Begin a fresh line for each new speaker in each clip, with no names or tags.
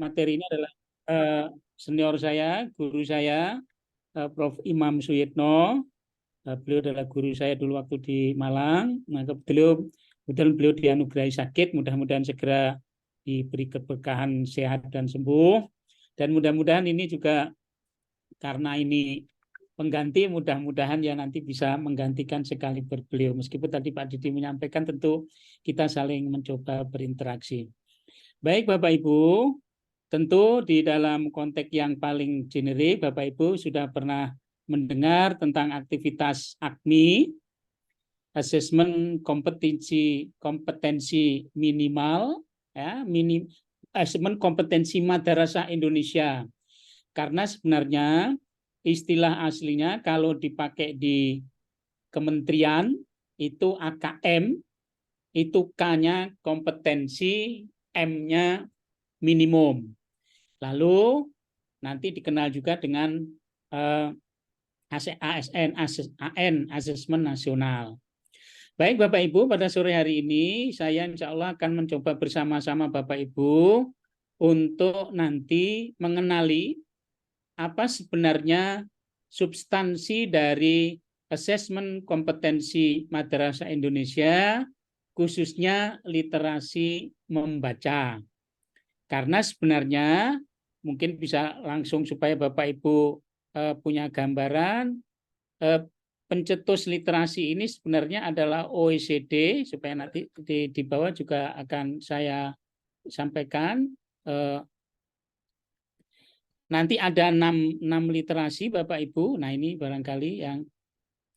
materi ini adalah senior saya, guru saya, Prof. Imam Suyitno. Beliau adalah guru saya dulu waktu di Malang. Maka kemudian beliau dianugerahi sakit, mudah-mudahan segera diberi keberkahan sehat dan sembuh. Dan mudah-mudahan ini juga karena ini pengganti, mudah-mudahan ya nanti bisa menggantikan sekaliber beliau. Meskipun tadi Pak Didi menyampaikan tentu kita saling mencoba berinteraksi. Baik Bapak Ibu, tentu di dalam konteks yang paling generik, Bapak Ibu sudah pernah mendengar tentang aktivitas AKMI, Asesmen Kompetensi Minimal, ya, Asesmen Kompetensi Madrasah Indonesia. Karena sebenarnya istilah aslinya kalau dipakai di kementerian itu AKM, itu K-nya kompetensi, M-nya minimum. Lalu nanti dikenal juga dengan ASN, Asesmen Nasional. Baik Bapak Ibu, pada sore hari ini saya insya Allah akan mencoba bersama-sama Bapak Ibu untuk nanti mengenali apa sebenarnya substansi dari Asesmen Kompetensi Madrasah Indonesia, khususnya literasi membaca. Karena sebenarnya mungkin bisa langsung supaya Bapak Ibu punya gambaran, pencetus literasi ini sebenarnya adalah OECD, supaya nanti di bawah juga akan saya sampaikan. Nanti ada 6 literasi Bapak Ibu. Nah ini barangkali yang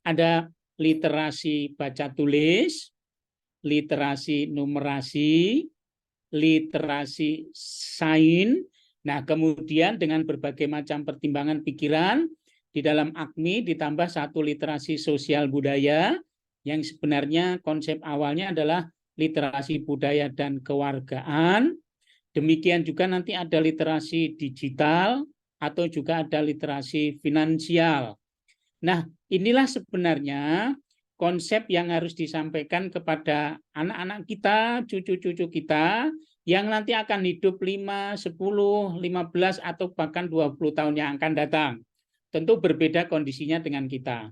ada literasi baca tulis, literasi numerasi, literasi sains. Nah kemudian dengan berbagai macam pertimbangan pikiran di dalam AKMI ditambah satu literasi sosial budaya yang sebenarnya konsep awalnya adalah literasi budaya dan kewargaan. Demikian juga nanti ada literasi digital atau juga ada literasi finansial. Nah, inilah sebenarnya konsep yang harus disampaikan kepada anak-anak kita, cucu-cucu kita, yang nanti akan hidup 5, 10, 15, atau bahkan 20 tahun yang akan datang. Tentu berbeda kondisinya dengan kita.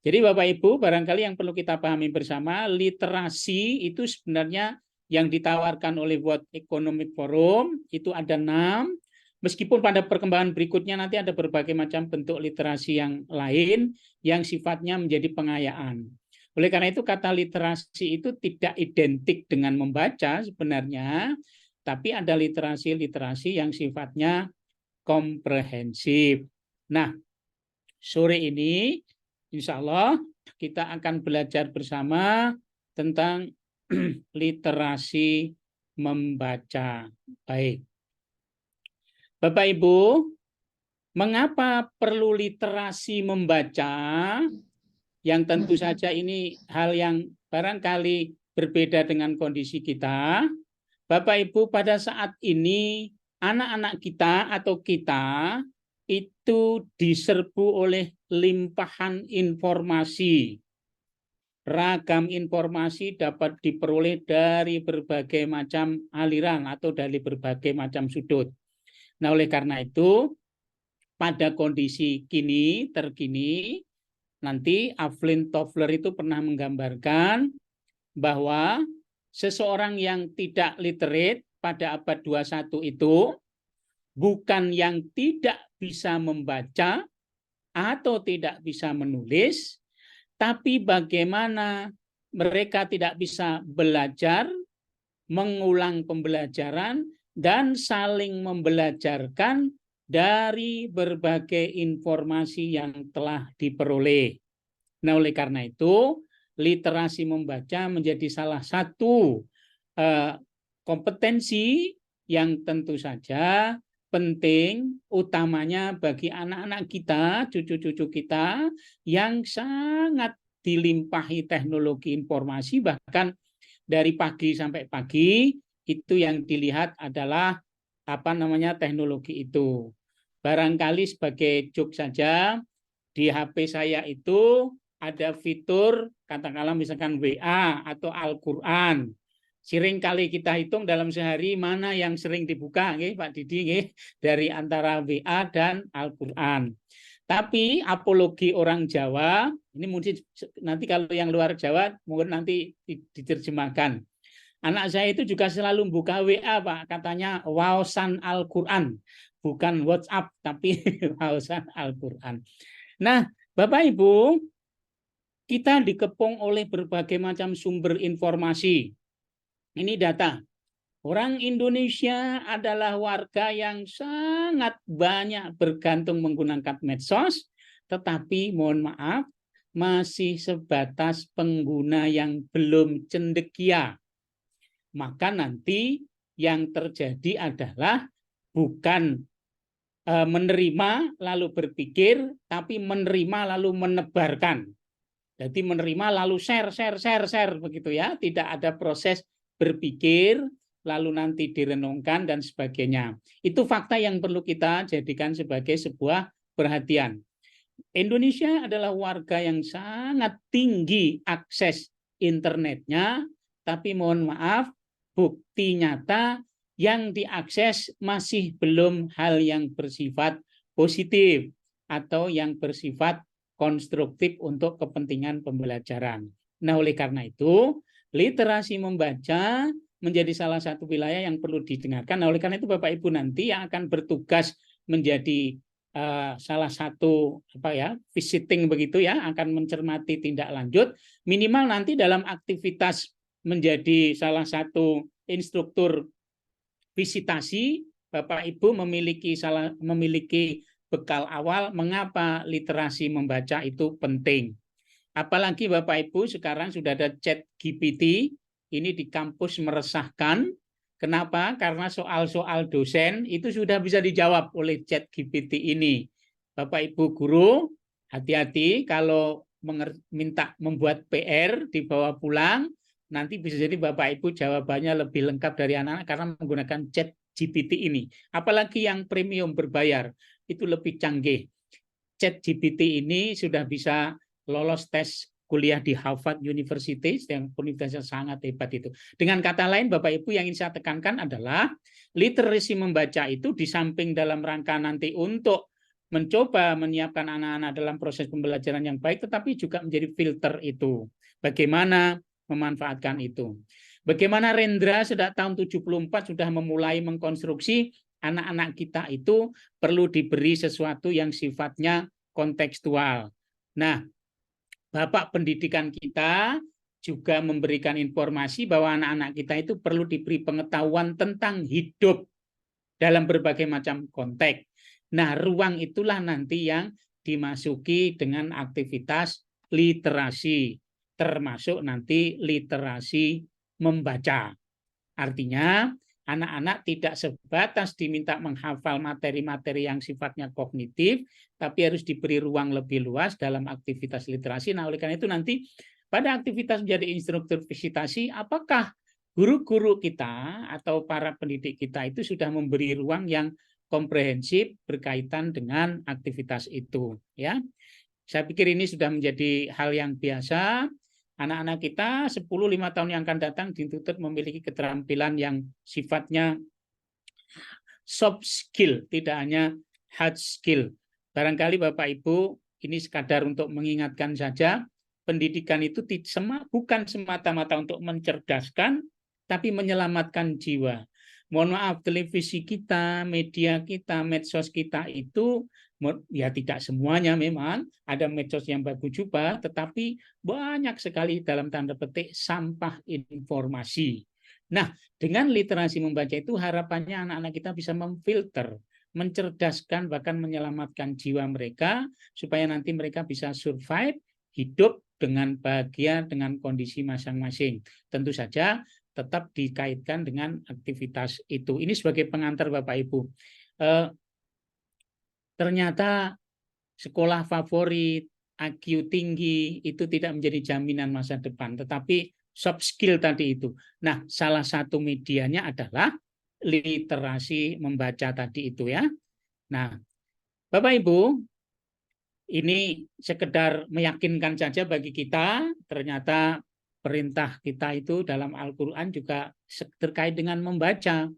Jadi Bapak Ibu, barangkali yang perlu kita pahami bersama, literasi itu sebenarnya yang ditawarkan oleh World Economic Forum itu ada 6, meskipun pada perkembangan berikutnya nanti ada berbagai macam bentuk literasi yang lain yang sifatnya menjadi pengayaan. Oleh karena itu kata literasi itu tidak identik dengan membaca sebenarnya, tapi ada literasi-literasi yang sifatnya komprehensif. Nah, sore ini insya Allah kita akan belajar bersama tentang literasi membaca. Baik. Bapak Ibu, mengapa perlu literasi membaca? Yang tentu saja ini hal yang barangkali berbeda dengan kondisi kita. Bapak Ibu, pada saat ini anak-anak kita atau kita itu diserbu oleh limpahan informasi. Ragam informasi dapat diperoleh dari berbagai macam aliran atau dari berbagai macam sudut. Nah, oleh karena itu, pada kondisi terkini, nanti Evelyn Toffler itu pernah menggambarkan bahwa seseorang yang tidak literate pada abad 21 itu bukan yang tidak bisa membaca atau tidak bisa menulis, tapi bagaimana mereka tidak bisa belajar, mengulang pembelajaran, dan saling membelajarkan dari berbagai informasi yang telah diperoleh. Nah, oleh karena itu, literasi membaca menjadi salah satu kompetensi yang tentu saja penting, utamanya bagi anak-anak kita, cucu-cucu kita yang sangat dilimpahi teknologi informasi, bahkan dari pagi sampai pagi itu yang dilihat adalah teknologi itu. Barangkali sebagai joke saja, di HP saya itu ada fitur katakanlah misalkan WA atau Al-Quran. Sering kali kita hitung dalam sehari mana yang sering dibuka, Pak Didi, dari antara WA dan Al-Quran. Tapi apologi orang Jawa, ini mungkin nanti kalau yang luar Jawa mungkin nanti diterjemahkan. Anak saya itu juga selalu buka WA, Pak. Katanya wawasan Al-Quran. Bukan WhatsApp, tapi wawasan Al-Quran. Nah, Bapak Ibu, kita dikepung oleh berbagai macam sumber informasi. Ini data. Orang Indonesia adalah warga yang sangat banyak bergantung menggunakan medsos, tetapi mohon maaf, masih sebatas pengguna yang belum cendekia. Maka nanti yang terjadi adalah bukan menerima lalu berpikir, tapi menerima lalu menebarkan. Jadi menerima lalu share begitu ya, tidak ada proses berpikir lalu nanti direnungkan dan sebagainya. Itu fakta yang perlu kita jadikan sebagai sebuah perhatian. Indonesia adalah warga yang sangat tinggi akses internetnya, tapi mohon maaf, bukti nyata yang diakses masih belum hal yang bersifat positif atau yang bersifat konstruktif untuk kepentingan pembelajaran. Nah, oleh karena itu, literasi membaca menjadi salah satu wilayah yang perlu didengarkan. Nah, oleh karena itu Bapak Ibu nanti yang akan bertugas menjadi salah satu visiting begitu ya, akan mencermati tindak lanjut, minimal nanti dalam aktivitas menjadi salah satu instruktur visitasi, Bapak Ibu memiliki bekal awal mengapa literasi membaca itu penting. Apalagi Bapak Ibu sekarang sudah ada ChatGPT, ini di kampus meresahkan. Kenapa? Karena soal-soal dosen itu sudah bisa dijawab oleh ChatGPT ini. Bapak Ibu guru, hati-hati kalau minta membuat PR dibawa pulang, nanti bisa jadi Bapak Ibu jawabannya lebih lengkap dari anak-anak karena menggunakan ChatGPT ini. Apalagi yang premium berbayar, itu lebih canggih. ChatGPT ini sudah bisa lolos tes kuliah di Harvard University, yang universitas sangat hebat itu. Dengan kata lain, Bapak Ibu, yang ingin saya tekankan adalah literasi membaca itu di samping dalam rangka nanti untuk mencoba menyiapkan anak-anak dalam proses pembelajaran yang baik, tetapi juga menjadi filter itu. Bagaimana memanfaatkan itu. Bagaimana Rendra sejak tahun 74 sudah memulai mengkonstruksi anak-anak kita itu perlu diberi sesuatu yang sifatnya kontekstual. Nah, Bapak pendidikan kita juga memberikan informasi bahwa anak-anak kita itu perlu diberi pengetahuan tentang hidup dalam berbagai macam konteks. Nah, ruang itulah nanti yang dimasuki dengan aktivitas literasi, termasuk nanti literasi membaca. Artinya, anak-anak tidak sebatas diminta menghafal materi-materi yang sifatnya kognitif, tapi harus diberi ruang lebih luas dalam aktivitas literasi. Nah, oleh karena itu nanti pada aktivitas menjadi instruktur visitasi, apakah guru-guru kita atau para pendidik kita itu sudah memberi ruang yang komprehensif berkaitan dengan aktivitas itu, ya. Saya pikir ini sudah menjadi hal yang biasa. Anak-anak kita 10-5 tahun yang akan datang dituntut memiliki keterampilan yang sifatnya soft skill, tidak hanya hard skill. Barangkali Bapak Ibu, ini sekadar untuk mengingatkan saja, pendidikan itu bukan semata-mata untuk mencerdaskan, tapi menyelamatkan jiwa. Mohon maaf, televisi kita, media kita, medsos kita itu ya tidak semuanya memang, ada medsos yang bagus juga, tetapi banyak sekali dalam tanda petik sampah informasi. Nah, dengan literasi membaca itu harapannya anak-anak kita bisa memfilter, mencerdaskan, bahkan menyelamatkan jiwa mereka supaya nanti mereka bisa survive, hidup dengan bahagia dengan kondisi masing-masing. Tentu saja tetap dikaitkan dengan aktivitas itu. Ini sebagai pengantar Bapak Ibu. Ternyata sekolah favorit, IQ tinggi itu tidak menjadi jaminan masa depan, tetapi soft skill tadi itu. Nah, salah satu medianya adalah literasi membaca tadi itu ya. Nah, Bapak Ibu, ini sekedar meyakinkan saja bagi kita, ternyata perintah kita itu dalam Al-Quran juga terkait dengan membaca.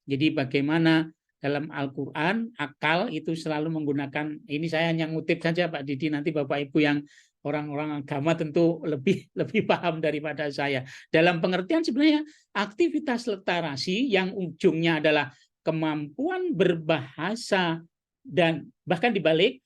Jadi bagaimana dalam Al-Quran akal itu selalu menggunakan, ini saya hanya ngutip saja Pak Didi, nanti Bapak Ibu yang orang-orang agama tentu lebih paham daripada saya. Dalam pengertian sebenarnya aktivitas literasi yang ujungnya adalah kemampuan berbahasa dan bahkan dibalik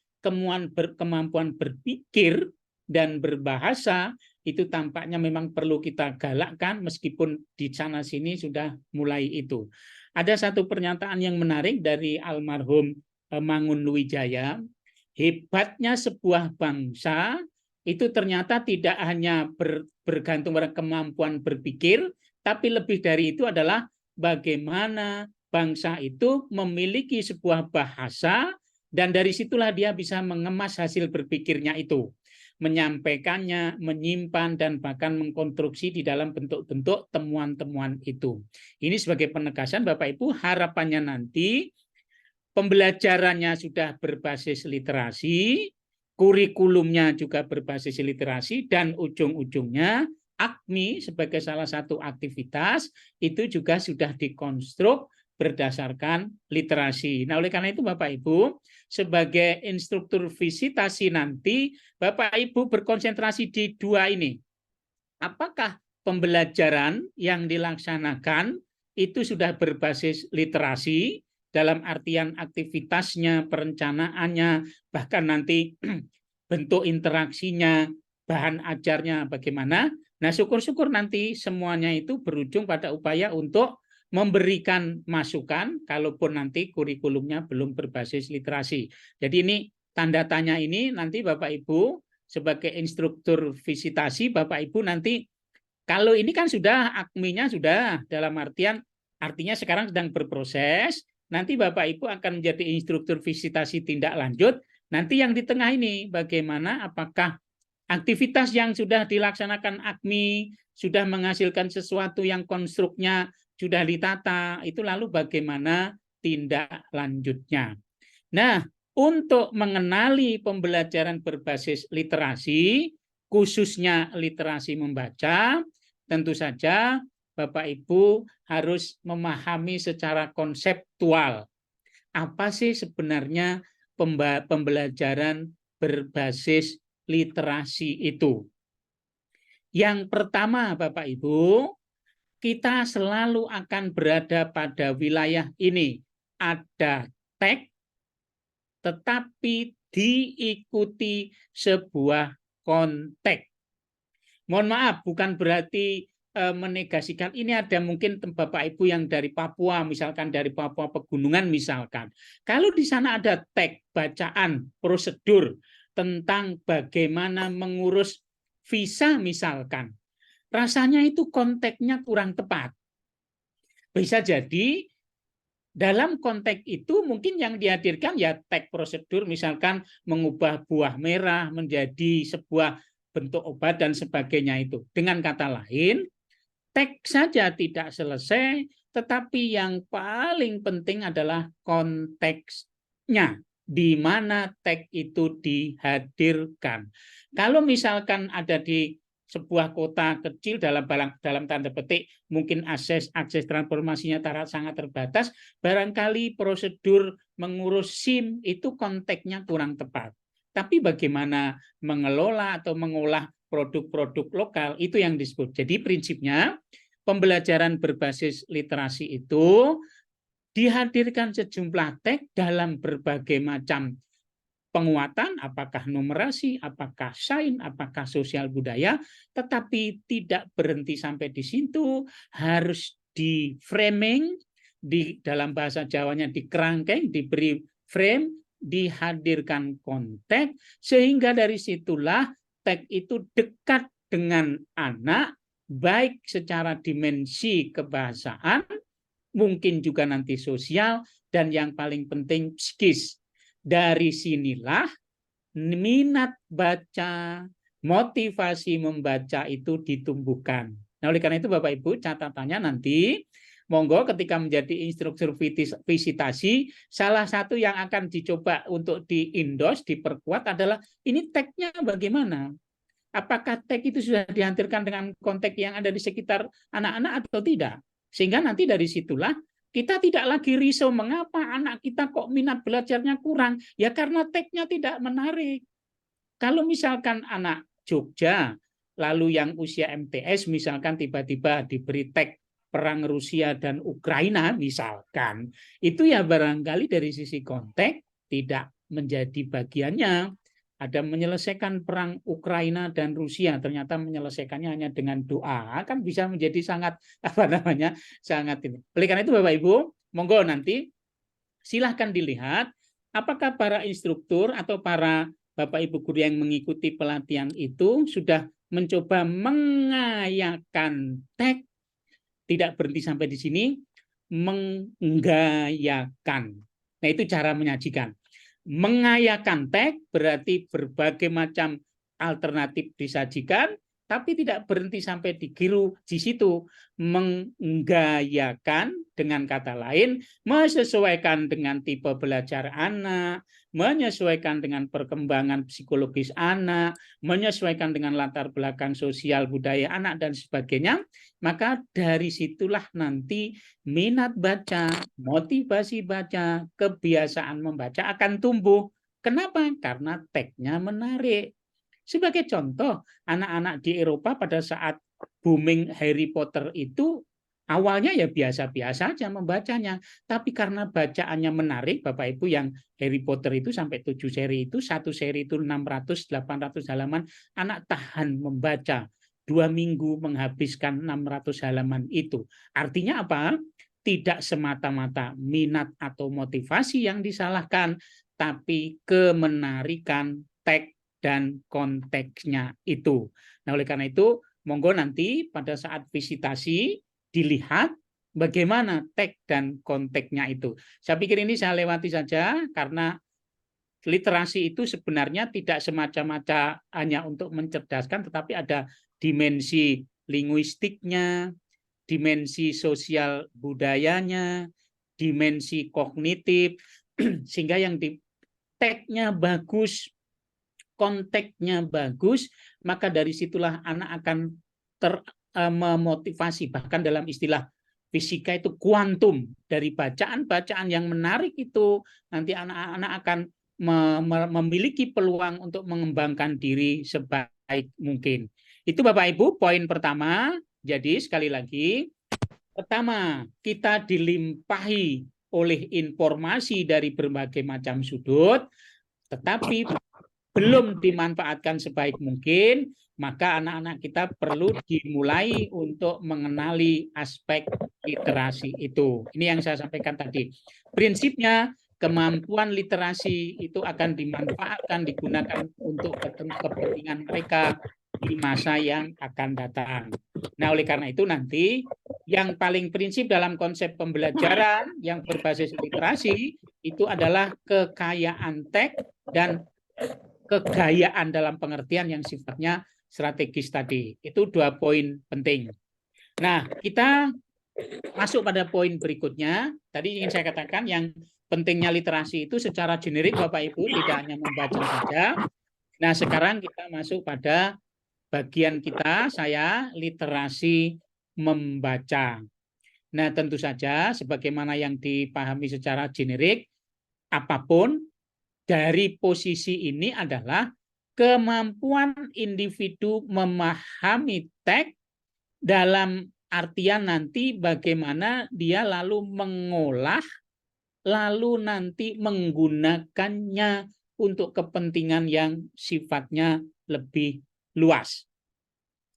kemampuan berpikir dan berbahasa itu tampaknya memang perlu kita galakkan meskipun di sana sini sudah mulai itu. Ada satu pernyataan yang menarik dari almarhum Mangun Nuwijaya, hebatnya sebuah bangsa itu ternyata tidak hanya bergantung pada kemampuan berpikir, tapi lebih dari itu adalah bagaimana bangsa itu memiliki sebuah bahasa dan dari situlah dia bisa mengemas hasil berpikirnya itu, menyampaikannya, menyimpan, dan bahkan mengkonstruksi di dalam bentuk-bentuk temuan-temuan itu. Ini sebagai penegasan Bapak Ibu, harapannya nanti pembelajarannya sudah berbasis literasi, kurikulumnya juga berbasis literasi, dan ujung-ujungnya AKMI sebagai salah satu aktivitas itu juga sudah dikonstruk berdasarkan literasi. Nah, oleh karena itu Bapak Ibu, sebagai instruktur visitasi nanti, Bapak Ibu berkonsentrasi di dua ini. Apakah pembelajaran yang dilaksanakan itu sudah berbasis literasi, dalam artian aktivitasnya, perencanaannya, bahkan nanti bentuk interaksinya, bahan ajarnya bagaimana. Nah, syukur-syukur nanti semuanya itu berujung pada upaya untuk memberikan masukan kalaupun nanti kurikulumnya belum berbasis literasi. Jadi ini tanda tanya ini nanti Bapak Ibu sebagai instruktur visitasi, Bapak Ibu nanti kalau ini kan sudah AKMI-nya sudah dalam artinya sekarang sedang berproses, nanti Bapak Ibu akan menjadi instruktur visitasi tindak lanjut. Nanti yang di tengah ini bagaimana, apakah aktivitas yang sudah dilaksanakan AKMI sudah menghasilkan sesuatu yang konstruknya sudah ditata, itu lalu bagaimana tindak lanjutnya. Nah, untuk mengenali pembelajaran berbasis literasi, khususnya literasi membaca, tentu saja Bapak Ibu harus memahami secara konseptual apa sih sebenarnya pembelajaran berbasis literasi itu. Yang pertama Bapak Ibu, kita selalu akan berada pada wilayah ini. Ada teks, tetapi diikuti sebuah konteks. Mohon maaf, bukan berarti menegasikan ini ada mungkin Bapak Ibu yang dari Papua, misalkan dari Papua Pegunungan misalkan. Kalau di sana ada teks, bacaan, prosedur tentang bagaimana mengurus visa misalkan, rasanya itu konteksnya kurang tepat. Bisa jadi dalam konteks itu mungkin yang dihadirkan ya teks prosedur, misalkan mengubah buah merah menjadi sebuah bentuk obat dan sebagainya itu. Dengan kata lain, teks saja tidak selesai, tetapi yang paling penting adalah konteksnya, di mana teks itu dihadirkan. Kalau misalkan ada di sebuah kota kecil dalam tanda petik mungkin akses transformasinya sangat terbatas, barangkali prosedur mengurus SIM itu konteksnya kurang tepat. Tapi bagaimana mengelola atau mengolah produk-produk lokal itu yang disebut. Jadi prinsipnya pembelajaran berbasis literasi itu dihadirkan sejumlah teks dalam berbagai macam penguatan, apakah numerasi, apakah sains, apakah sosial budaya, tetapi tidak berhenti sampai di situ, harus di framing, di dalam bahasa Jawanya dikerangkeng, diberi frame, dihadirkan konteks, sehingga dari situlah teks itu dekat dengan anak, baik secara dimensi kebahasaan, mungkin juga nanti sosial, dan yang paling penting psikis. Dari sinilah minat baca, motivasi membaca itu ditumbuhkan. Nah, oleh karena itu Bapak Ibu catatannya nanti, monggo ketika menjadi instruktur visitasi, salah satu yang akan dicoba untuk diindos, diperkuat adalah ini teksnya bagaimana. apakah teks itu sudah dihadirkan dengan konteks yang ada di sekitar anak-anak atau tidak. Sehingga nanti dari situlah kita tidak lagi risau mengapa anak kita kok minat belajarnya kurang. Ya karena teksnya tidak menarik. Kalau misalkan anak Jogja, lalu yang usia MTS misalkan tiba-tiba diberi teks perang Rusia dan Ukraina misalkan, itu ya barangkali dari sisi konteks tidak menjadi bagiannya. Ada menyelesaikan perang Ukraina dan Rusia, ternyata menyelesaikannya hanya dengan doa, kan bisa menjadi sangat sangat ini. Oleh karena itu Bapak Ibu, monggo nanti silahkan dilihat apakah para instruktur atau para Bapak Ibu guru yang mengikuti pelatihan itu sudah mencoba mengayakan teks, tidak berhenti sampai di sini, menggayakan. Nah, itu cara menyajikan. Mengayakan teks berarti berbagai macam alternatif disajikan, tapi tidak berhenti sampai di situ. Menggayakan, dengan kata lain, menyesuaikan dengan tipe belajar anak, menyesuaikan dengan perkembangan psikologis anak, menyesuaikan dengan latar belakang sosial budaya anak, dan sebagainya. Maka dari situlah nanti minat baca, motivasi baca, kebiasaan membaca akan tumbuh. Kenapa? Karena teksnya menarik. Sebagai contoh, anak-anak di Eropa pada saat booming Harry Potter itu awalnya ya biasa-biasa aja membacanya, tapi karena bacaannya menarik, Bapak Ibu, yang Harry Potter itu sampai 7 seri itu, satu seri itu 600-800 halaman, anak tahan membaca 2 minggu menghabiskan 600 halaman itu. Artinya apa? Tidak semata-mata minat atau motivasi yang disalahkan, tapi kemenarikan teks dan konteksnya itu. Nah, oleh karena itu, monggo nanti pada saat visitasi dilihat bagaimana teks dan konteksnya itu. Saya pikir ini saya lewati saja karena literasi itu sebenarnya tidak semata-mata hanya untuk mencerdaskan, tetapi ada dimensi linguistiknya, dimensi sosial budayanya, dimensi kognitif, sehingga yang di teksnya bagus, konteksnya bagus, maka dari situlah anak akan memotivasi. Bahkan dalam istilah fisika itu kuantum, dari bacaan-bacaan yang menarik itu nanti anak-anak akan memiliki peluang untuk mengembangkan diri sebaik mungkin. Itu Bapak Ibu poin pertama. Jadi sekali lagi, pertama, kita dilimpahi oleh informasi dari berbagai macam sudut, tetapi belum dimanfaatkan sebaik mungkin, maka anak-anak kita perlu dimulai untuk mengenali aspek literasi itu. Ini yang saya sampaikan tadi. Prinsipnya, kemampuan literasi itu akan dimanfaatkan, digunakan untuk kepentingan mereka di masa yang akan datang. Nah, oleh karena itu nanti yang paling prinsip dalam konsep pembelajaran yang berbasis literasi itu adalah kekayaan teks dan kegayaan dalam pengertian yang sifatnya strategis tadi. Itu 2 poin penting. Nah, kita masuk pada poin berikutnya. Tadi ingin saya katakan yang pentingnya literasi itu secara generik Bapak Ibu tidak hanya membaca saja. Nah, sekarang kita masuk pada bagian kita, saya literasi membaca. Nah, tentu saja sebagaimana yang dipahami secara generik, apapun dari posisi ini adalah kemampuan individu memahami teks dalam artian nanti bagaimana dia lalu mengolah, lalu nanti menggunakannya untuk kepentingan yang sifatnya lebih luas.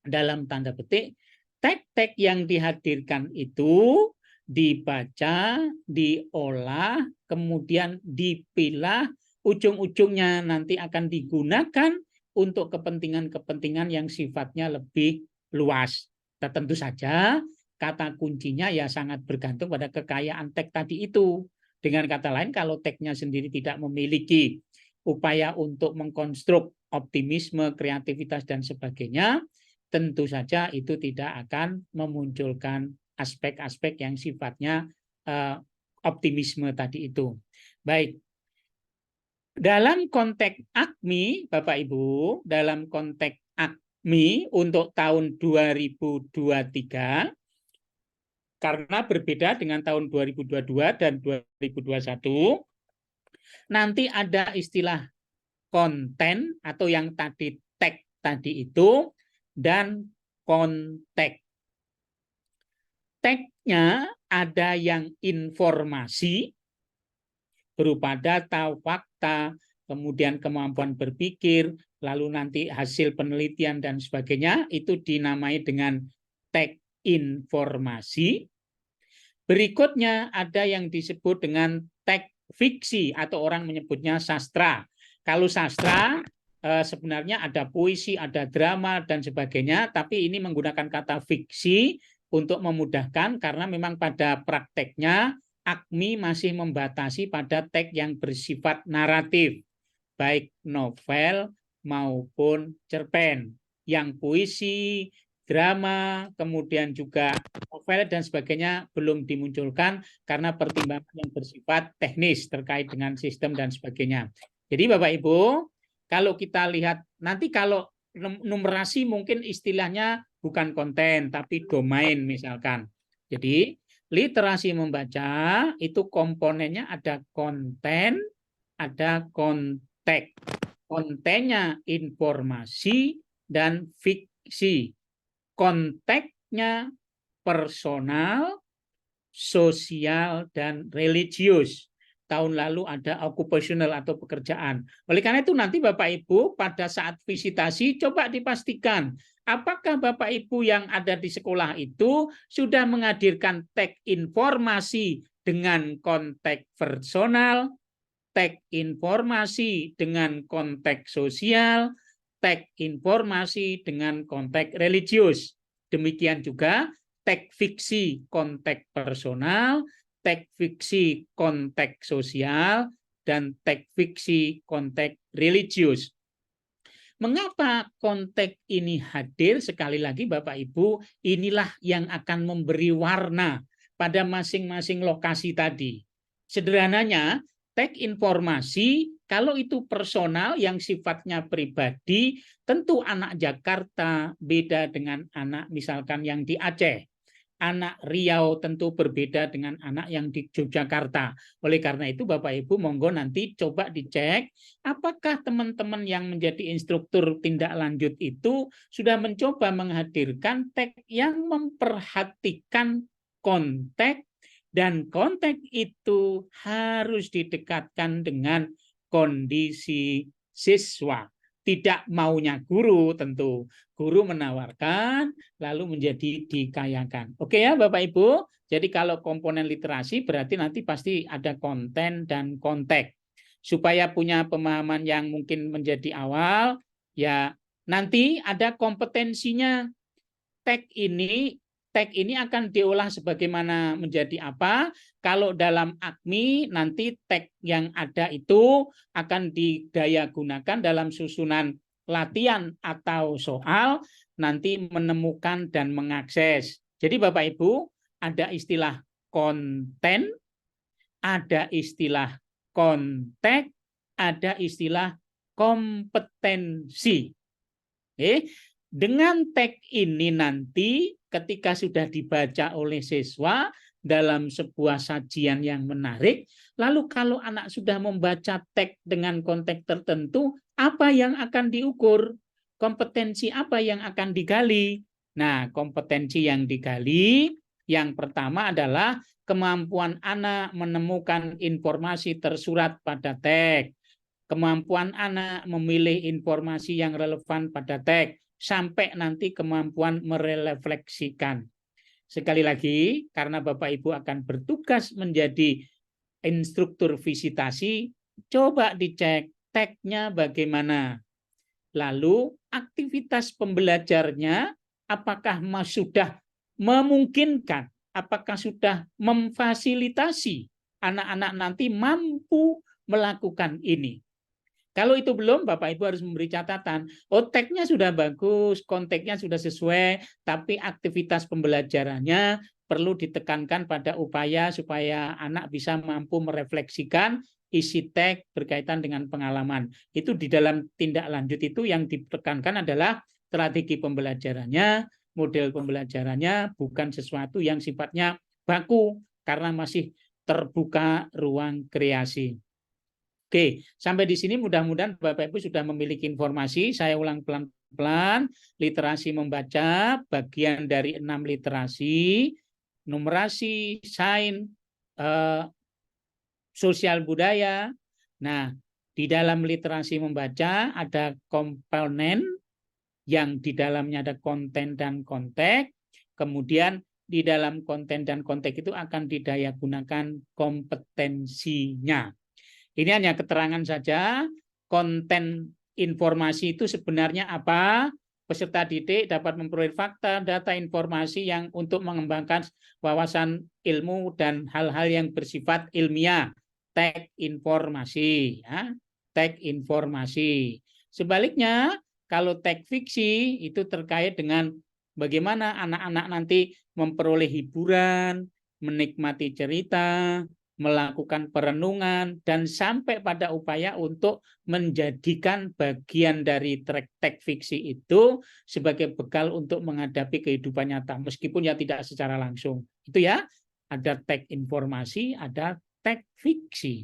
Dalam tanda petik, teks-teks yang dihadirkan itu dibaca, diolah, kemudian dipilah, ujung-ujungnya nanti akan digunakan untuk kepentingan-kepentingan yang sifatnya lebih luas. Nah, tentu saja kata kuncinya ya sangat bergantung pada kekayaan teks tadi itu. Dengan kata lain, kalau teksnya sendiri tidak memiliki upaya untuk mengkonstruk optimisme, kreativitas, dan sebagainya, tentu saja itu tidak akan memunculkan aspek-aspek yang sifatnya optimisme tadi itu. Baik. Dalam konteks AKMI, Bapak Ibu, dalam konteks untuk tahun 2023 karena berbeda dengan tahun 2022 dan 2021. Nanti ada istilah konten atau yang tadi tag tadi itu dan kontek. Tagnya ada yang informasi berupa data, fakta, kemudian kemampuan berpikir, lalu nanti hasil penelitian dan sebagainya, itu dinamai dengan tag informasi. Berikutnya ada yang disebut dengan tag fiksi atau orang menyebutnya sastra. Kalau sastra sebenarnya ada puisi, ada drama dan sebagainya, tapi ini menggunakan kata fiksi untuk memudahkan karena memang pada prakteknya AKMI masih membatasi pada tag yang bersifat naratif, baik novel maupun cerpen. Yang puisi, drama, kemudian juga novel dan sebagainya belum dimunculkan karena pertimbangan yang bersifat teknis terkait dengan sistem dan sebagainya. Jadi Bapak Ibu, kalau kita lihat nanti kalau numerasi mungkin istilahnya bukan konten tapi domain misalkan. Jadi literasi membaca itu komponennya ada konten, ada konteks. Kontennya informasi dan fiksi. Konteksnya personal, sosial, dan religius. Tahun lalu ada occupational atau pekerjaan. Oleh karena itu nanti Bapak Ibu pada saat visitasi coba dipastikan apakah Bapak Ibu yang ada di sekolah itu sudah menghadirkan tag informasi dengan konteks personal, tag informasi dengan konteks sosial, tag informasi dengan konteks religius. Demikian juga tag fiksi konteks personal, tag fiksi konteks sosial, dan tag fiksi konteks religius. Mengapa konteks ini hadir? Sekali lagi Bapak Ibu, inilah yang akan memberi warna pada masing-masing lokasi tadi. Sederhananya, tag informasi, kalau itu personal yang sifatnya pribadi, tentu anak Jakarta beda dengan anak misalkan yang di Aceh. Anak Riau tentu berbeda dengan anak yang di Yogyakarta. Oleh karena itu Bapak Ibu monggo nanti coba dicek apakah teman-teman yang menjadi instruktur tindak lanjut itu sudah mencoba menghadirkan tag yang memperhatikan konteks dan konteks itu harus didekatkan dengan kondisi siswa. Tidak maunya guru tentu. Guru menawarkan lalu menjadi dikayakan. Oke ya Bapak Ibu, jadi kalau komponen literasi berarti nanti pasti ada konten dan konteks. Supaya punya pemahaman yang mungkin menjadi awal, ya nanti ada kompetensinya. Tag ini akan diolah sebagaimana menjadi apa? Kalau dalam AKMI nanti tag yang ada itu akan didaya gunakan dalam susunan latihan atau soal nanti menemukan dan mengakses. Jadi Bapak Ibu ada istilah konten, ada istilah konteks, ada istilah kompetensi. Dengan tag ini nanti ketika sudah dibaca oleh siswa dalam sebuah sajian yang menarik, lalu kalau anak sudah membaca tag dengan konteks tertentu, apa yang akan diukur? Kompetensi apa yang akan digali? Nah, kompetensi yang digali yang pertama adalah kemampuan anak menemukan informasi tersurat pada tag, kemampuan anak memilih informasi yang relevan pada tag, sampai nanti kemampuan merefleksikan. Sekali lagi, karena Bapak Ibu akan bertugas menjadi instruktur visitasi, coba dicek tagnya bagaimana. Lalu aktivitas pembelajarnya apakah sudah memungkinkan, apakah sudah memfasilitasi anak-anak nanti mampu melakukan ini. Kalau itu belum, Bapak Ibu harus memberi catatan. Oh, tag-nya sudah bagus, konteksnya sudah sesuai, tapi aktivitas pembelajarannya perlu ditekankan pada upaya supaya anak bisa mampu merefleksikan isi tag berkaitan dengan pengalaman. Itu di dalam tindak lanjut itu yang ditekankan adalah strategi pembelajarannya, model pembelajarannya bukan sesuatu yang sifatnya baku karena masih terbuka ruang kreasi. Oke, sampai di sini mudah-mudahan Bapak Ibu sudah memiliki informasi. Saya ulang pelan-pelan, literasi membaca, bagian dari 6 literasi, numerasi, sains, sosial budaya. Nah, di dalam literasi membaca ada komponen yang di dalamnya ada konten dan konteks, kemudian di dalam konten dan konteks itu akan didaya gunakan kompetensinya. Ini hanya keterangan saja, konten informasi itu sebenarnya apa? Peserta didik dapat memperoleh fakta, data, informasi yang untuk mengembangkan wawasan ilmu dan hal-hal yang bersifat ilmiah. Teks informasi, ya. Teks informasi. Sebaliknya, kalau teks fiksi itu terkait dengan bagaimana anak-anak nanti memperoleh hiburan, menikmati cerita, melakukan perenungan, dan sampai pada upaya untuk menjadikan bagian dari teks fiksi itu sebagai bekal untuk menghadapi kehidupan nyata, meskipun ya tidak secara langsung. Itu ya, ada teks informasi, ada teks fiksi.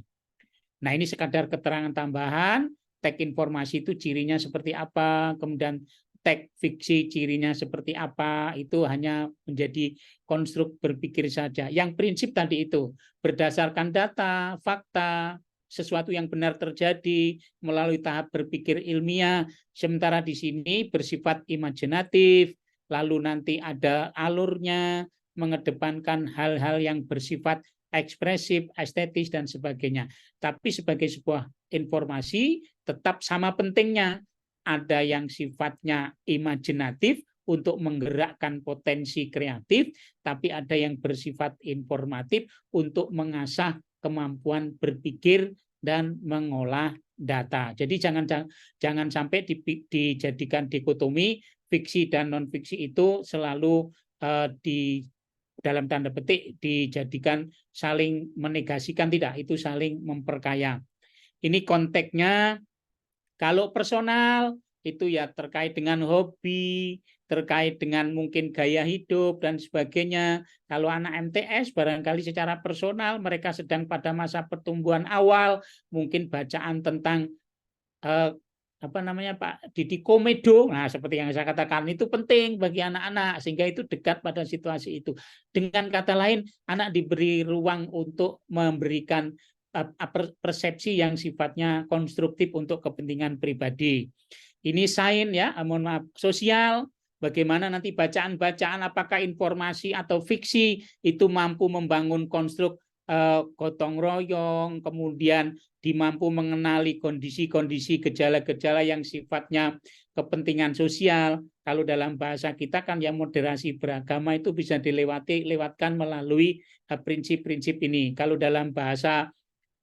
Nah, ini sekadar keterangan tambahan, teks informasi itu cirinya seperti apa, kemudian teks fiksi cirinya seperti apa, itu hanya menjadi konstruk berpikir saja. Yang prinsip tadi itu, berdasarkan data, fakta, sesuatu yang benar terjadi melalui tahap berpikir ilmiah, sementara di sini bersifat imajinatif, lalu nanti ada alurnya, mengedepankan hal-hal yang bersifat ekspresif, estetis, dan sebagainya. Tapi sebagai sebuah informasi tetap sama pentingnya. Ada yang sifatnya imajinatif untuk menggerakkan potensi kreatif, tapi ada yang bersifat informatif untuk mengasah kemampuan berpikir dan mengolah data. Jadi jangan sampai dijadikan dikotomi fiksi dan non fiksi itu selalu di dalam tanda petik dijadikan saling menegasikan, tidak, itu saling memperkaya. Ini konteksnya. Kalau personal itu ya terkait dengan hobi, terkait dengan mungkin gaya hidup dan sebagainya. Kalau anak MTS barangkali secara personal mereka sedang pada masa pertumbuhan awal, mungkin bacaan tentang apa namanya Pak Didi Komedo, nah seperti yang saya katakan itu penting bagi anak-anak sehingga itu dekat pada situasi itu. Dengan kata lain, anak diberi ruang untuk memberikan persepsi yang sifatnya konstruktif untuk kepentingan pribadi. Ini sains ya, mohon maaf, sosial. Bagaimana nanti bacaan-bacaan apakah informasi atau fiksi itu mampu membangun konstruk gotong royong, kemudian dimampu mengenali kondisi-kondisi gejala-gejala yang sifatnya kepentingan sosial. Kalau dalam bahasa kita kan yang moderasi beragama itu bisa dilewatkan melalui prinsip-prinsip ini. Kalau dalam bahasa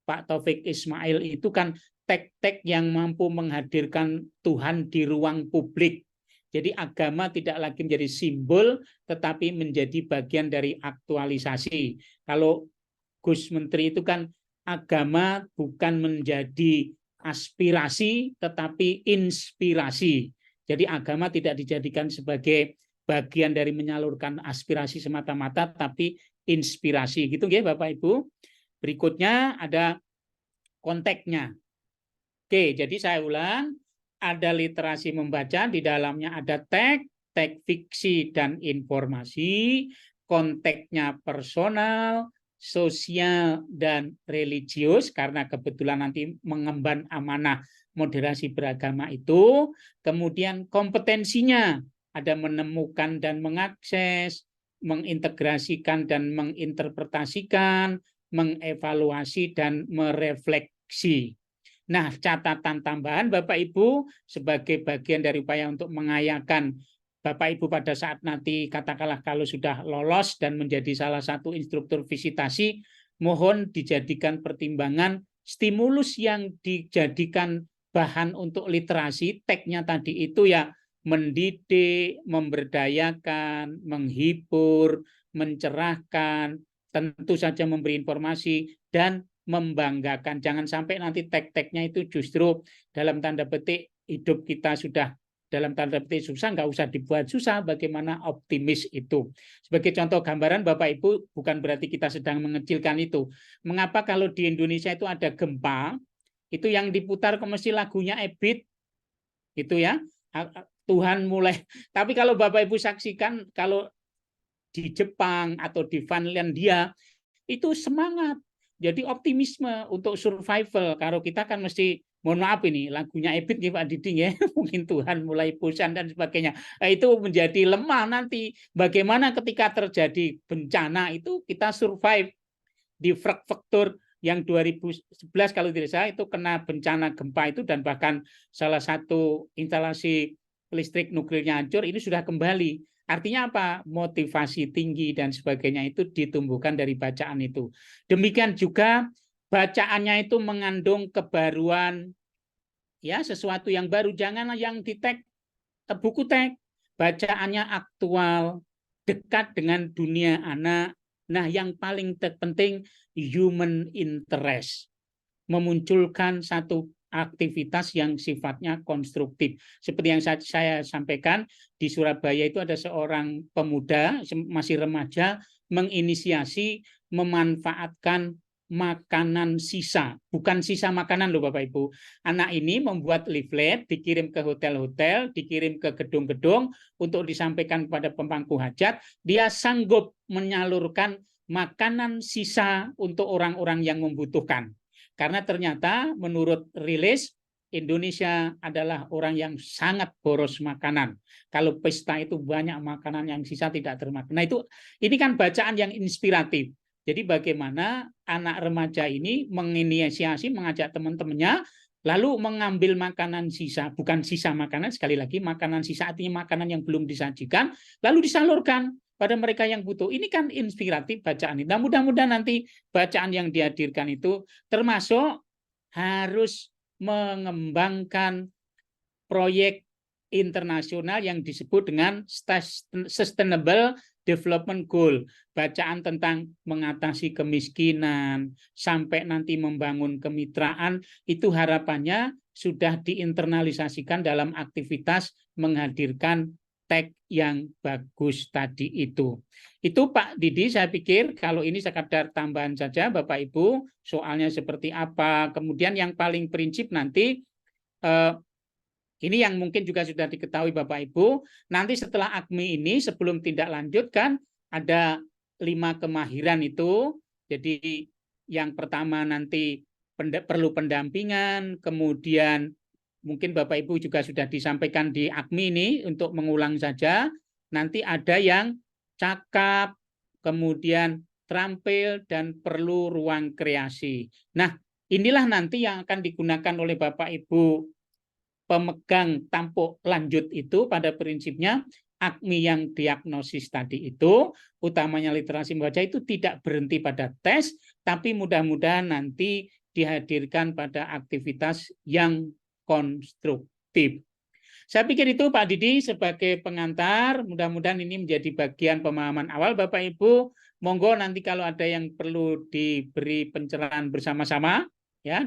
Pak Taufik Ismail itu kan teks-teks yang mampu menghadirkan Tuhan di ruang publik. Jadi agama tidak lagi menjadi simbol, tetapi menjadi bagian dari aktualisasi. Kalau Gus Menteri itu kan agama bukan menjadi aspirasi, tetapi inspirasi. Jadi agama tidak dijadikan sebagai bagian dari menyalurkan aspirasi semata-mata, tapi inspirasi. Gitu ya Bapak Ibu. Berikutnya ada konteksnya. Oke, jadi saya ulang, ada literasi membaca, di dalamnya ada teks fiksi dan informasi, konteksnya personal, sosial, dan religius, karena kebetulan nanti mengemban amanah moderasi beragama itu. Kemudian kompetensinya, ada menemukan dan mengakses, mengintegrasikan dan menginterpretasikan, mengevaluasi dan merefleksi. Nah, catatan tambahan Bapak Ibu sebagai bagian dari upaya untuk mengayakan Bapak Ibu pada saat nanti katakanlah kalau sudah lolos dan menjadi salah satu instruktur visitasi, mohon dijadikan pertimbangan stimulus yang dijadikan bahan untuk literasi, teksnya tadi itu ya mendidik, memberdayakan, menghibur, mencerahkan, tentu saja memberi informasi dan membanggakan. Jangan sampai nanti teks-teksnya itu justru dalam tanda petik hidup kita sudah dalam tanda petik susah, nggak usah dibuat susah. Bagaimana optimis itu? Sebagai contoh gambaran, Bapak Ibu, bukan berarti kita sedang mengecilkan itu. Mengapa kalau di Indonesia itu ada gempa, itu yang diputar mesti lagunya Ebit, itu ya. Tuhan mulai. Tapi kalau Bapak Ibu saksikan, kalau di Jepang atau di Finlandia, itu semangat. Jadi optimisme untuk survival. Kalau kita kan mesti, mohon maaf ini lagunya Ebit nih Pak Diding ya, mungkin Tuhan mulai bosan dan sebagainya. Nah, itu menjadi lemah nanti. Bagaimana ketika terjadi bencana itu kita survive di faktor yang 2011 kalau tidak salah itu kena bencana gempa itu, dan bahkan salah satu instalasi listrik nuklirnya hancur, ini sudah kembali. Artinya apa? Motivasi tinggi dan sebagainya itu ditumbuhkan dari bacaan itu. Demikian juga bacaannya itu mengandung kebaruan, ya, sesuatu yang baru. Jangan yang di tag buku teks, bacaannya aktual, dekat dengan dunia anak. Nah, yang paling terpenting human interest, memunculkan satu aktivitas yang sifatnya konstruktif. Seperti yang saya sampaikan, di Surabaya itu ada seorang pemuda, masih remaja, menginisiasi memanfaatkan makanan sisa, bukan sisa makanan loh Bapak Ibu. Anak ini membuat leaflet, dikirim ke hotel-hotel, dikirim ke gedung-gedung untuk disampaikan kepada pemangku hajat. Dia sanggup menyalurkan makanan sisa untuk orang-orang yang membutuhkan. Karena ternyata menurut rilis, Indonesia adalah orang yang sangat boros makanan. Kalau pesta itu banyak makanan yang sisa tidak termakan. Nah, ini kan bacaan yang inspiratif. Jadi bagaimana anak remaja ini menginisiasi, mengajak teman-temannya, lalu mengambil makanan sisa, bukan sisa makanan, sekali lagi makanan sisa artinya makanan yang belum disajikan, lalu disalurkan pada mereka yang butuh. Ini kan inspiratif bacaan ini. Nah, mudah-mudahan nanti bacaan yang dihadirkan itu termasuk harus mengembangkan proyek internasional yang disebut dengan Sustainable Development Goal. Bacaan tentang mengatasi kemiskinan, sampai nanti membangun kemitraan, itu harapannya sudah diinternalisasikan dalam aktivitas menghadirkan tag yang bagus tadi itu. Itu Pak Didi, saya pikir kalau ini sekadar tambahan saja Bapak Ibu, soalnya seperti apa. Kemudian yang paling prinsip nanti, ini yang mungkin juga sudah diketahui Bapak Ibu, nanti setelah AKMI ini sebelum tindak lanjut kan ada 5 kemahiran itu. Jadi yang pertama nanti perlu pendampingan, kemudian mungkin Bapak Ibu juga sudah disampaikan di AKMI ini untuk mengulang saja. Nanti ada yang cakap, kemudian terampil, dan perlu ruang kreasi. Nah, inilah nanti yang akan digunakan oleh Bapak Ibu pemegang tampuk lanjut itu. Pada prinsipnya AKMI yang diagnosis tadi itu, utamanya literasi membaca itu tidak berhenti pada tes, tapi mudah-mudahan nanti dihadirkan pada aktivitas yang konstruktif. Saya pikir itu Pak Didi sebagai pengantar, mudah-mudahan ini menjadi bagian pemahaman awal Bapak Ibu. Monggo nanti kalau ada yang perlu diberi pencerahan bersama-sama, ya,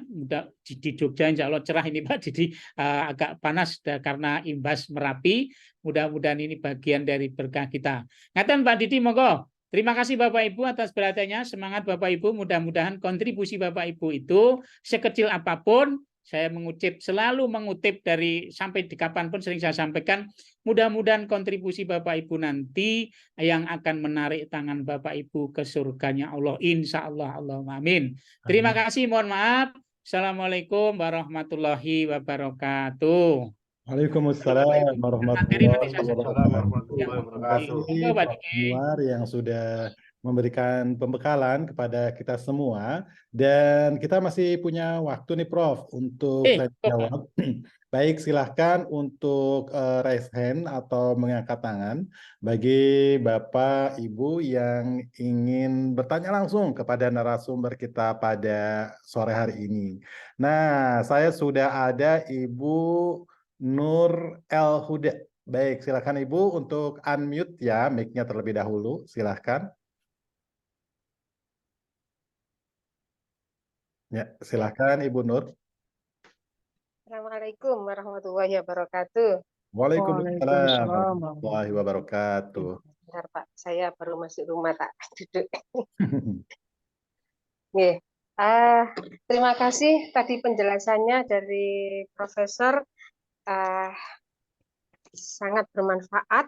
di Jogja insya Allah cerah ini Pak Didi, agak panas karena imbas Merapi. Mudah-mudahan ini bagian dari berkah kita. Ngaten Pak Didi, monggo. Terima kasih Bapak Ibu atas perhatiannya. Semangat Bapak Ibu, mudah-mudahan kontribusi Bapak Ibu itu sekecil apapun, saya selalu mengutip dari sampai di kapanpun sering saya sampaikan, mudah-mudahan kontribusi Bapak Ibu nanti yang akan menarik tangan Bapak Ibu ke surganya Allah. Insya Allah, Allahumma amin. Terima kasih, mohon maaf. Assalamualaikum warahmatullahi wabarakatuh.
Waalaikumsalam warahmatullahi wabarakatuh. Terima kasih Prof. Anwar yang sudah memberikan pembekalan kepada kita semua, dan kita masih punya waktu nih Prof untuk tanya jawab. Baik, silahkan untuk raise hand atau mengangkat tangan bagi Bapak Ibu yang ingin bertanya langsung kepada narasumber kita pada sore hari ini. Nah, saya sudah ada Ibu Nur El Huda. Baik, silakan Ibu untuk unmute ya mic-nya terlebih dahulu. Silakan. Ya, silakan Ibu Nur.
Assalamualaikum warahmatullahi wabarakatuh.
Waalaikumsalam
Waalaikumsalam.
warahmatullahi wabarakatuh.
Bentar, Pak, saya baru masuk rumah, tak duduk. Nggih. Terima kasih tadi penjelasannya dari Profesor, sangat bermanfaat.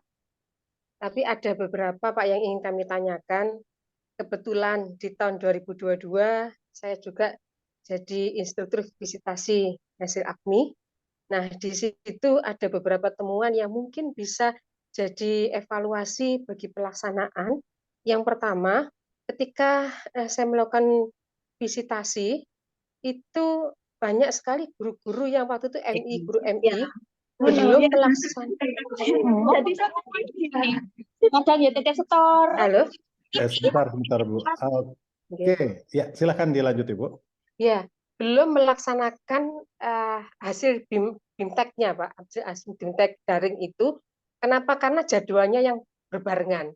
Tapi ada beberapa Pak yang ingin kami tanyakan. Kebetulan di tahun 2022 saya juga jadi instruktur visitasi hasil AKMI. Nah, di situ ada beberapa temuan yang mungkin bisa jadi evaluasi bagi pelaksanaan. Yang pertama, ketika saya melakukan visitasi, itu banyak sekali guru-guru yang waktu itu MI, guru MI, belum melaksanakan.
Jadi kadang ya titip setor.
Halo?
Sebentar, Bu. Oke, ya silakan dilanjut Ibu.
Ya, belum melaksanakan hasil BIMTEK-nya, Pak. Hasil BIMTEK daring itu. Kenapa? Karena jadwalnya yang berbarengan.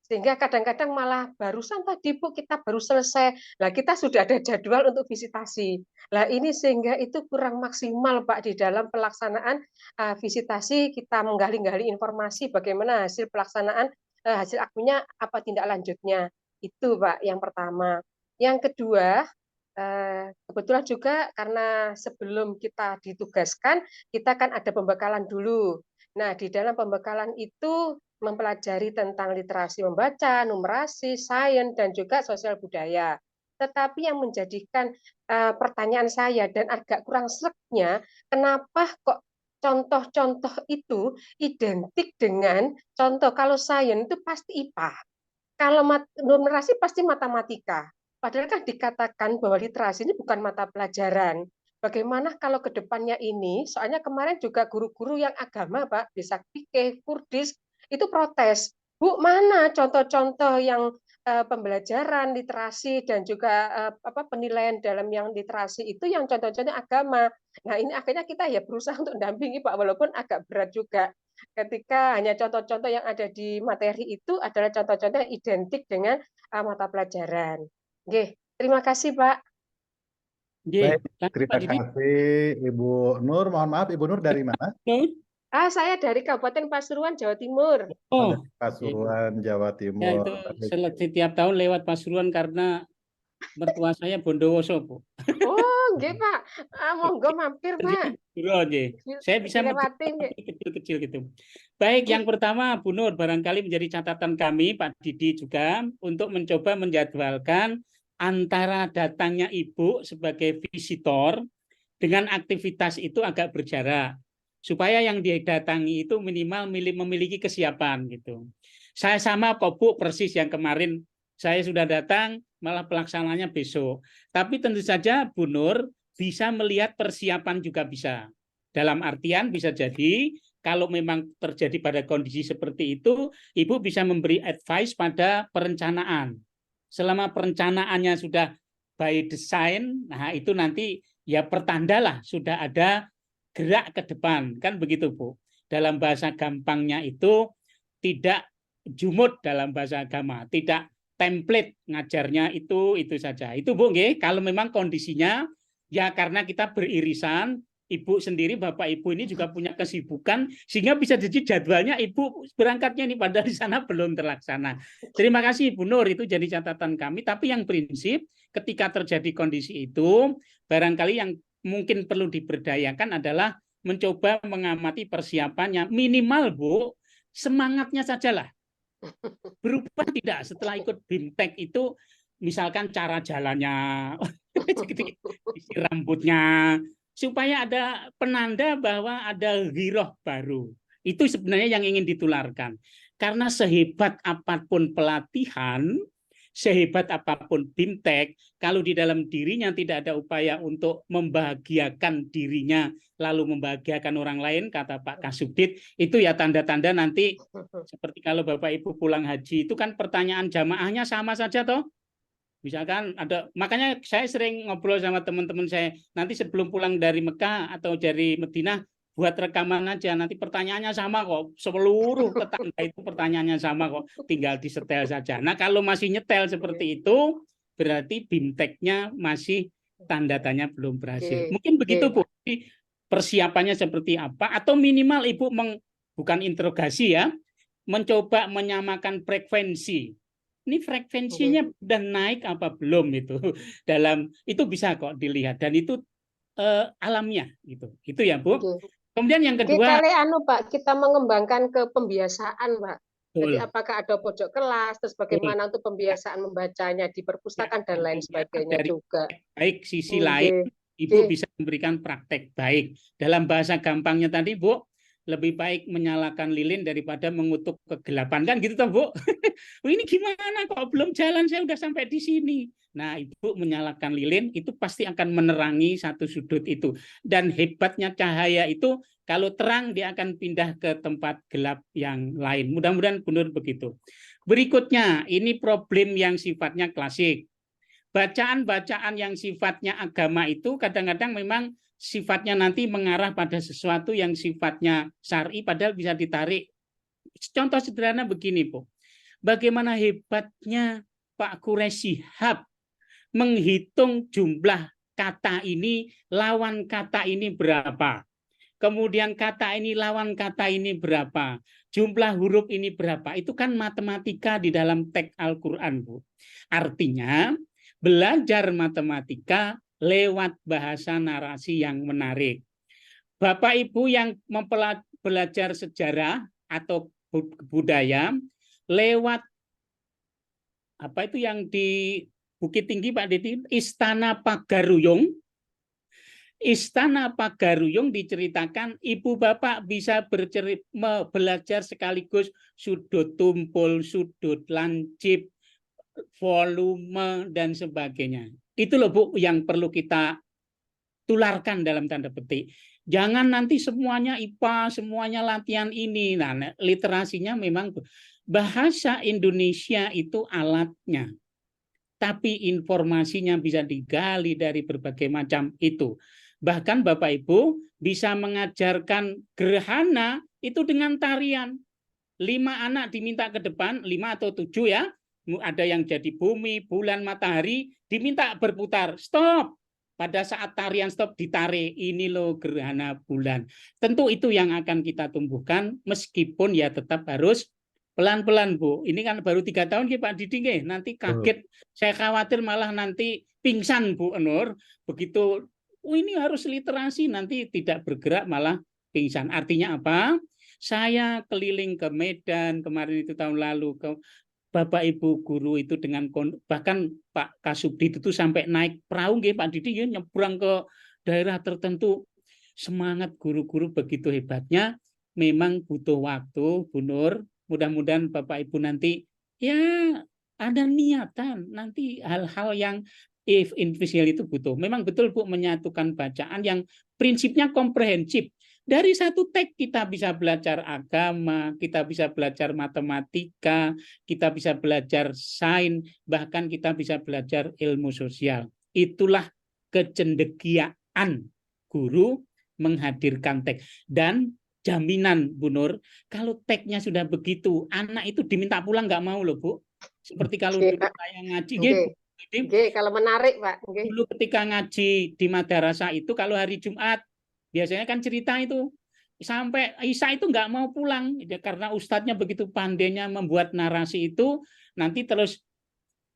Sehingga kadang-kadang malah barusan tadi Bu kita baru selesai. Lah kita sudah ada jadwal untuk visitasi. Lah ini sehingga itu kurang maksimal Pak di dalam pelaksanaan visitasi, kita menggali-gali informasi bagaimana hasil pelaksanaan hasil AKMI-nya, apa tindak lanjutnya. Itu Pak yang pertama. Yang kedua, kebetulan juga karena sebelum kita ditugaskan, kita kan ada pembekalan dulu. Nah, di dalam pembekalan itu mempelajari tentang literasi membaca, numerasi, sains, dan juga sosial budaya. Tetapi yang menjadikan pertanyaan saya dan agak kurang sreknya, kenapa kok contoh-contoh itu identik dengan contoh kalau sains itu pasti IPA, kalau numerasi pasti matematika. Padahal kan dikatakan bahwa literasi ini bukan mata pelajaran. Bagaimana kalau ke depannya ini, soalnya kemarin juga guru-guru yang agama, Pak, bisa fikih, Kurdis, itu protes. Bu, mana contoh-contoh yang pembelajaran literasi dan juga penilaian dalam yang literasi itu yang contoh-contohnya agama. Nah, ini akhirnya kita ya berusaha untuk dampingi, Pak, walaupun agak berat juga. Ketika hanya contoh-contoh yang ada di materi itu adalah contoh-contoh yang identik dengan mata pelajaran. Oke, terima kasih, Pak.
Baik, terima kasih Ibu Nur. Mohon maaf, Ibu Nur dari mana?
Saya dari Kabupaten Pasuruan, Jawa Timur.
Oh, Pasuruan, Jawa Timur.
Ya, itu setiap tahun lewat Pasuruan karena mertua saya Bondowoso, Bu.
Oh, nggih, Pak. Monggo mampir, Pak.
Saya bisa kecil-kecil gitu. Baik, yang pertama Bu Nur, barangkali menjadi catatan kami, Pak Didi juga, untuk mencoba menjadwalkan antara datangnya Ibu sebagai visitor dengan aktivitas itu agak berjarak. Supaya yang didatangi itu minimal memiliki kesiapan gitu. Saya sama kok Bu, persis yang kemarin saya sudah datang, malah pelaksananya besok. Tapi tentu saja Bu Nur bisa melihat persiapan juga bisa. Dalam artian bisa jadi kalau memang terjadi pada kondisi seperti itu, Ibu bisa memberi advice pada perencanaan. Selama perencanaannya sudah by design, nah itu nanti ya pertandalah sudah ada gerak ke depan, kan begitu Bu. Dalam bahasa gampangnya itu tidak jumud dalam bahasa agama, tidak template ngajarnya itu saja. Itu Bu nggih, kalau memang kondisinya ya karena kita beririsan, Ibu sendiri, Bapak Ibu ini juga punya kesibukan sehingga bisa jadi jadwalnya Ibu berangkatnya ini padahal di sana belum terlaksana. Terima kasih Ibu Nur, itu jadi catatan kami. Tapi yang prinsip ketika terjadi kondisi itu, barangkali yang mungkin perlu diberdayakan adalah mencoba mengamati persiapannya. Minimal Bu, semangatnya sajalah. Berubah tidak setelah ikut BIMTEK itu, misalkan cara jalannya, isi rambutnya, supaya ada penanda bahwa ada ghiroh baru. Itu sebenarnya yang ingin ditularkan. Karena sehebat apapun pelatihan, sehebat apapun BIMTEK, kalau di dalam dirinya tidak ada upaya untuk membahagiakan dirinya, lalu membahagiakan orang lain, kata Pak Kasubdit, itu ya tanda-tanda nanti, seperti kalau Bapak Ibu pulang haji, itu kan pertanyaan jamaahnya sama saja toh. Misalkan ada, makanya saya sering ngobrol sama teman-teman saya, nanti sebelum pulang dari Mekah atau dari Madinah, buat rekaman aja, nanti pertanyaannya sama kok, seluruh tetangga itu pertanyaannya sama kok, tinggal disetel saja. Nah kalau masih nyetel seperti itu, berarti BIMTEK-nya masih tanda tanya belum berhasil. Mungkin begitu Bu. persiapannya seperti apa, atau minimal Ibu bukan interogasi ya, mencoba menyamakan frekuensi. Ini frekuensinya udah naik apa belum itu dalam itu bisa kok dilihat dan itu alamiah gitu. Itu ya Bu. Kemudian yang kedua,
Pak, kita mengembangkan ke pembiasaan, Pak. Jadi apakah ada pojok kelas, terus bagaimana untuk pembiasaan membacanya di perpustakaan dan lain sebagainya
dari
juga.
Baik sisi lain, Ibu bisa memberikan praktek baik. Dalam bahasa gampangnya tadi, Bu, lebih baik menyalakan lilin daripada mengutuk kegelapan, kan gitu toh, Bu? Ini gimana kok belum jalan, saya udah sampai di sini. Nah, Ibu menyalakan lilin itu pasti akan menerangi satu sudut itu. Dan hebatnya cahaya itu kalau terang dia akan pindah ke tempat gelap yang lain. Mudah-mudahan benar begitu. Berikutnya, ini problem yang sifatnya klasik. Bacaan-bacaan yang sifatnya agama itu kadang-kadang memang sifatnya nanti mengarah pada sesuatu yang sifatnya syar'i, padahal bisa ditarik. Contoh sederhana begini, Bu. Bagaimana hebatnya Pak Quraisy Shihab menghitung jumlah kata ini, lawan kata ini berapa. Kemudian kata ini lawan kata ini berapa. Jumlah huruf ini berapa. Itu kan matematika di dalam teks Al-Quran, Bu. Artinya, belajar matematika lewat bahasa narasi yang menarik. Bapak Ibu yang belajar sejarah atau budaya lewat apa itu yang di Bukit Tinggi Pak Didi, Istana Pagaruyung. Istana Pagaruyung diceritakan ibu bapak bisa belajar sekaligus sudut tumpul, sudut lancip, volume, dan sebagainya. Itu loh Bu yang perlu kita tularkan dalam tanda petik. Jangan nanti semuanya IPA, semuanya latihan ini. Nah, literasinya memang bahasa Indonesia itu alatnya. Tapi informasinya bisa digali dari berbagai macam itu. Bahkan Bapak Ibu bisa mengajarkan gerhana itu dengan tarian. 5 anak diminta ke depan, 5 atau 7 ya. Ada yang jadi bumi, bulan, matahari, diminta berputar. Stop. Pada saat tarian stop ditarik, ini loh gerhana bulan. Tentu itu yang akan kita tumbuhkan, meskipun ya tetap harus pelan-pelan Bu. Ini kan baru 3 tahun ya Pak Didi, nanti kaget. Saya khawatir malah nanti pingsan Bu Nur. Begitu, ini harus literasi, nanti tidak bergerak malah pingsan. Artinya apa? Saya keliling ke Medan kemarin itu tahun lalu, ke Bapak Ibu guru itu dengan bahkan Pak Kasubdit itu sampai naik perahu Pak Didi ya, nyebrang ke daerah tertentu. Semangat guru-guru begitu hebatnya. Memang butuh waktu Bu Nur. Mudah-mudahan Bapak Ibu nanti ya ada niatan nanti hal-hal yang invisible itu butuh. Memang betul Bu menyatukan bacaan yang prinsipnya komprehensif. Dari satu teks kita bisa belajar agama, kita bisa belajar matematika, kita bisa belajar sains, bahkan kita bisa belajar ilmu sosial. Itulah kecendekiaan guru menghadirkan teks. Dan jaminan Bu Nur, kalau teksnya sudah begitu, anak itu diminta pulang nggak mau loh Bu. Seperti kalau dulu saya ngaji,
kalau menarik Pak.
Dulu ketika ngaji di madrasah itu, kalau hari Jumat, biasanya kan cerita itu, sampai Isya itu nggak mau pulang, karena ustadznya begitu pandainya membuat narasi itu, nanti terus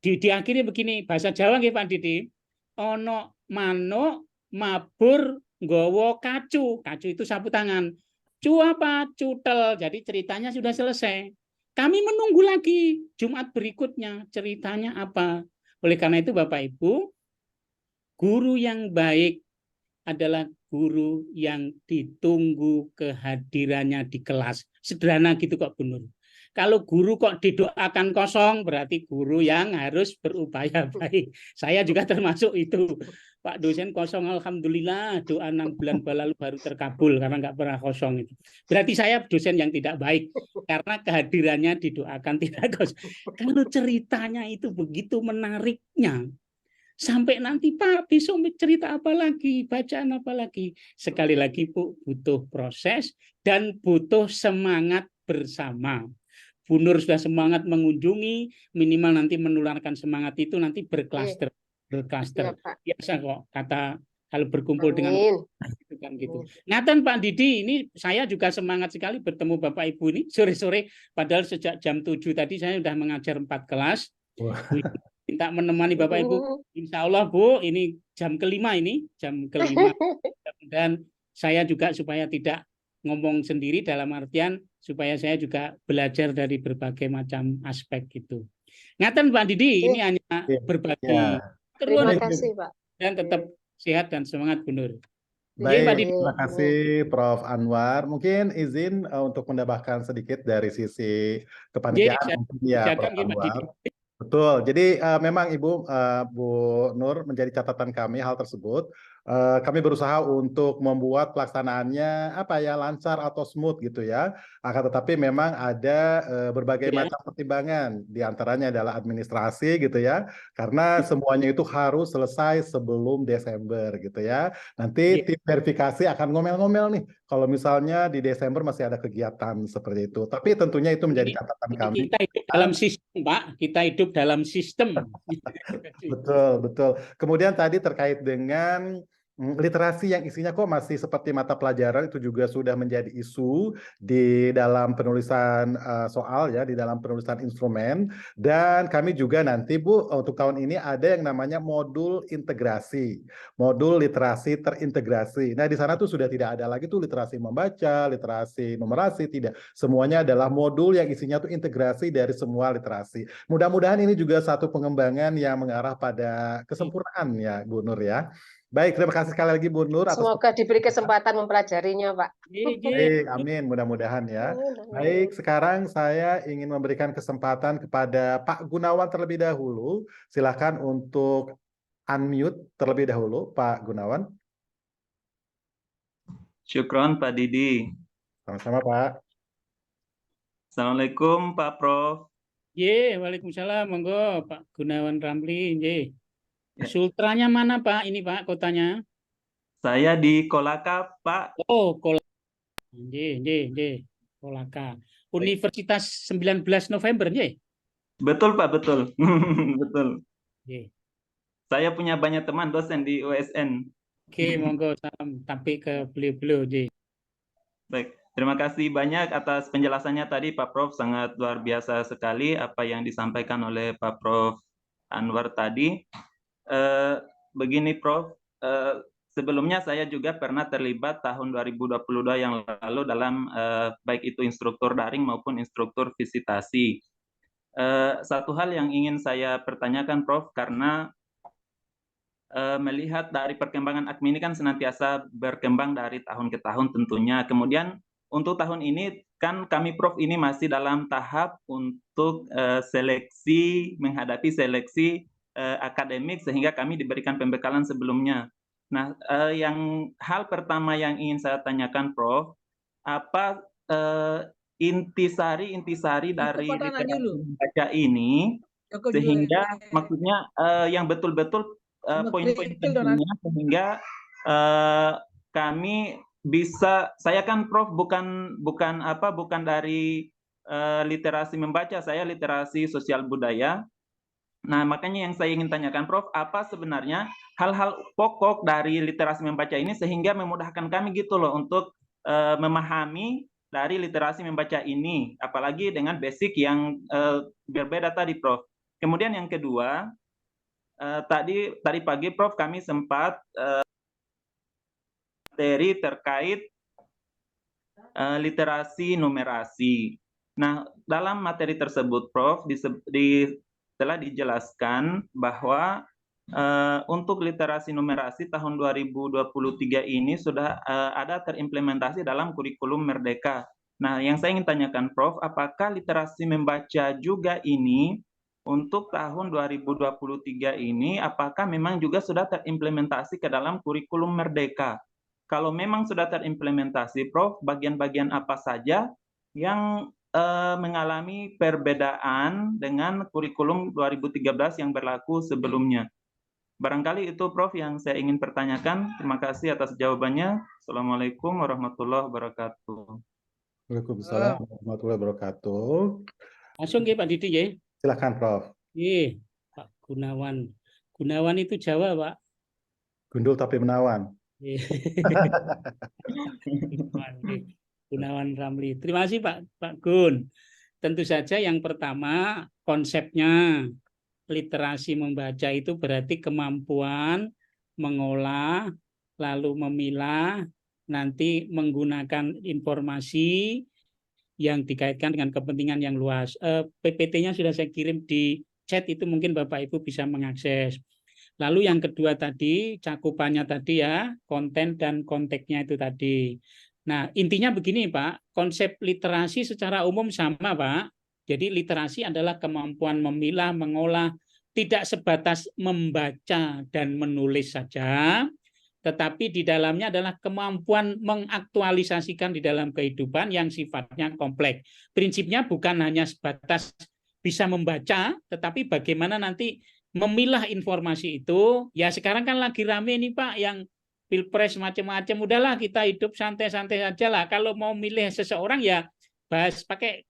diakhiri begini, bahasa Jawa nggih Pak Didi, ono manuk mabur nggawa kacu, kacu itu sapu tangan, cu apa? Cutel. Jadi ceritanya sudah selesai. Kami menunggu lagi Jumat berikutnya ceritanya apa. Oleh karena itu Bapak Ibu, guru yang baik adalah guru yang ditunggu kehadirannya di kelas. Sederhana gitu kok Bu Nur. Kalau guru kok didoakan kosong, berarti guru yang harus berupaya baik. Saya juga termasuk itu. Pak dosen kosong, alhamdulillah, doa 6 bulan lalu baru terkabul karena nggak pernah kosong itu. Berarti saya dosen yang tidak baik karena kehadirannya didoakan tidak kosong. Kalau ceritanya itu begitu menariknya, sampai nanti Pak besok cerita apa lagi, bacaan apa lagi. Sekali lagi Bu, butuh proses dan butuh semangat bersama. Bu Nur sudah semangat mengunjungi, minimal nanti menularkan semangat itu nanti berklaster. Biasa kok kata kalau berkumpul dengan kan gitu. Ngaten Pak Didi, ini saya juga semangat sekali bertemu Bapak Ibu ini sore-sore, padahal sejak jam 7 tadi saya sudah mengajar 4 kelas. Bu, minta menemani Bapak Ibu. Insya Allah Bu, ini jam kelima ini, jam kelima. Dan saya juga supaya tidak ngomong sendiri dalam artian supaya saya juga belajar dari berbagai macam aspek gitu. Ngaten Pak Didi, ini hanya berbagi.
Terima kasih Pak.
Dan tetap sehat dan semangat Bu Nur.
Baik, terima kasih Prof. Anwar. Mungkin izin untuk menambahkan sedikit dari sisi kepanitiaan ya, Prof. Anwar. Betul. Jadi memang Ibu Bu Nur menjadi catatan kami hal tersebut. Kami berusaha untuk membuat pelaksanaannya lancar atau smooth gitu ya. Akan tetapi memang ada berbagai macam pertimbangan. Di antaranya adalah administrasi gitu ya. Karena semuanya itu harus selesai sebelum Desember gitu ya. Nanti tim verifikasi akan ngomel-ngomel nih kalau misalnya di Desember masih ada kegiatan seperti itu. Tapi tentunya itu menjadi catatan kami.
Kita hidup dalam sistem, Pak. Kita hidup dalam sistem.
Betul, betul. Kemudian tadi terkait dengan literasi yang isinya kok masih seperti mata pelajaran, itu juga sudah menjadi isu di dalam penulisan soal ya, di dalam penulisan instrumen. Dan kami juga nanti Bu untuk tahun ini ada yang namanya modul integrasi, modul literasi terintegrasi. Nah di sana tuh sudah tidak ada lagi tuh literasi membaca, literasi numerasi, tidak. Semuanya adalah modul yang isinya tuh integrasi dari semua literasi. Mudah-mudahan ini juga satu pengembangan yang mengarah pada kesempurnaan ya Bu Nur ya. Baik, terima kasih sekali lagi Bu Nur.
Semoga diberi kesempatan mempelajarinya, Pak.
Baik, amin. Mudah-mudahan ya. Baik, sekarang saya ingin memberikan kesempatan kepada Pak Gunawan terlebih dahulu. Silakan untuk unmute terlebih dahulu, Pak Gunawan.
Syukron Pak Didi.
Sama-sama Pak.
Assalamualaikum Pak Prof.
Waalaikumsalam. Monggo Pak Gunawan Ramli. Sultranya mana Pak? Ini Pak kotanya?
Saya di Kolaka Pak.
Oh Kolaka. Kolaka. Universitas 19 November
Betul Pak, betul. Betul. Saya punya banyak teman dosen di USN.
Oke, monggo salam tapi ke beliau-beliau.
Baik, terima kasih banyak atas penjelasannya tadi Pak Prof. Sangat luar biasa sekali apa yang disampaikan oleh Pak Prof. Anwar tadi. Begini Prof, sebelumnya saya juga pernah terlibat tahun 2022 yang lalu dalam baik itu instruktur daring maupun instruktur visitasi. Satu hal yang ingin saya pertanyakan Prof, karena melihat dari perkembangan AKMI ini kan senantiasa berkembang dari tahun ke tahun tentunya. Kemudian untuk tahun ini kan kami Prof ini masih dalam tahap untuk seleksi, menghadapi seleksi akademik sehingga kami diberikan pembekalan sebelumnya. Nah, hal pertama yang ingin saya tanyakan Prof, apa intisari dari literasi membaca ini sehingga maksudnya yang betul-betul poin-poin pentingnya sehingga kami bisa, saya kan Prof bukan dari literasi membaca, saya literasi sosial budaya. Nah, makanya yang saya ingin tanyakan Prof, apa sebenarnya hal-hal pokok dari literasi membaca ini sehingga memudahkan kami gitu loh untuk memahami dari literasi membaca ini, apalagi dengan basic yang berbeda tadi Prof. Kemudian yang kedua, tadi pagi Prof kami sempat materi terkait literasi numerasi. Nah, dalam materi tersebut Prof telah dijelaskan bahwa untuk literasi numerasi tahun 2023 ini sudah ada terimplementasi dalam kurikulum Merdeka. Nah, yang saya ingin tanyakan Prof, apakah literasi membaca juga ini untuk tahun 2023 ini apakah memang juga sudah terimplementasi ke dalam kurikulum Merdeka? Kalau memang sudah terimplementasi Prof, bagian-bagian apa saja yang mengalami perbedaan dengan kurikulum 2013 yang berlaku sebelumnya. Barangkali itu Prof yang saya ingin pertanyakan. Terima kasih atas jawabannya. Assalamualaikum warahmatullahi wabarakatuh.
Waalaikumsalam warahmatullahi wabarakatuh.
Langsung Pak Didi
Silakan Prof.
Pak Gunawan. Gunawan itu Jawa Pak.
Gundul tapi menawan.
Gunawan Ramli. Terima kasih Pak Gun. Tentu saja yang pertama konsepnya literasi membaca itu berarti kemampuan mengolah, lalu memilah, nanti menggunakan informasi yang dikaitkan dengan kepentingan yang luas. PPT-nya sudah saya kirim di chat, itu mungkin Bapak Ibu bisa mengakses. Lalu yang kedua tadi, cakupannya tadi ya, konten dan konteksnya itu tadi. Nah, intinya begini Pak, konsep literasi secara umum sama Pak. Jadi literasi adalah kemampuan memilah, mengolah, tidak sebatas membaca dan menulis saja, tetapi di dalamnya adalah kemampuan mengaktualisasikan di dalam kehidupan yang sifatnya kompleks. Prinsipnya bukan hanya sebatas bisa membaca, tetapi bagaimana nanti memilah informasi itu. Ya sekarang kan lagi rame nih Pak, yang pilpres macam-macam, udahlah kita hidup santai-santai saja lah. Kalau mau milih seseorang ya bahas pakai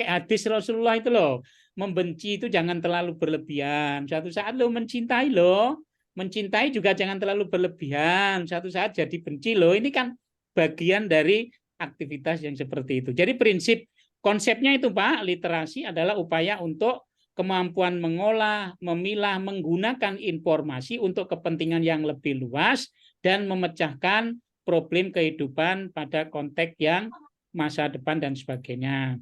hadis Rasulullah itu loh. Membenci itu jangan terlalu berlebihan. Suatu saat lo mencintai loh. Mencintai juga jangan terlalu berlebihan. Suatu saat jadi benci loh. Ini kan bagian dari aktivitas yang seperti itu. Jadi prinsip konsepnya itu Pak, literasi adalah upaya untuk kemampuan mengolah, memilah, menggunakan informasi untuk kepentingan yang lebih luas dan memecahkan problem kehidupan pada konteks yang masa depan dan sebagainya.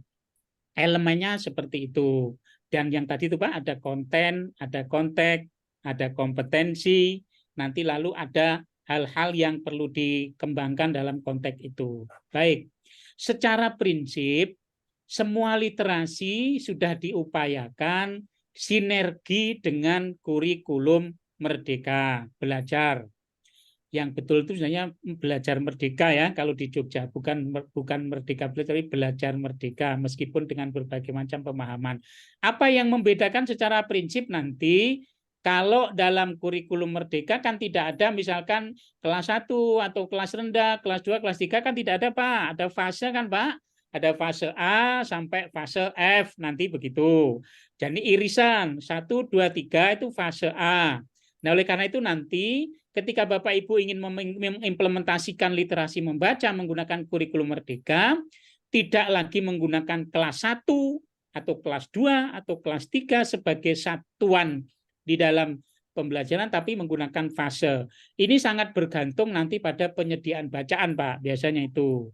Elemennya seperti itu. Dan yang tadi itu Pak, ada konten, ada konteks, ada kompetensi, nanti lalu ada hal-hal yang perlu dikembangkan dalam konteks itu. Baik, secara prinsip semua literasi sudah diupayakan sinergi dengan kurikulum Merdeka Belajar. Yang betul itu sebenarnya belajar merdeka ya, kalau di Jogja bukan merdeka belajar, tapi belajar merdeka meskipun dengan berbagai macam pemahaman. Apa yang membedakan secara prinsip nanti kalau dalam kurikulum merdeka kan tidak ada misalkan kelas 1 atau kelas rendah, kelas 2, kelas 3 kan tidak ada Pak, ada fase kan Pak? Ada fase A sampai fase F nanti begitu. Jadi irisan 1, 2, 3 itu fase A. Nah, oleh karena itu nanti ketika Bapak Ibu ingin mengimplementasikan literasi membaca menggunakan kurikulum merdeka, tidak lagi menggunakan kelas 1 atau kelas 2 atau kelas 3 sebagai satuan di dalam pembelajaran, tapi menggunakan fase. Ini sangat bergantung nanti pada penyediaan bacaan, Pak, biasanya itu.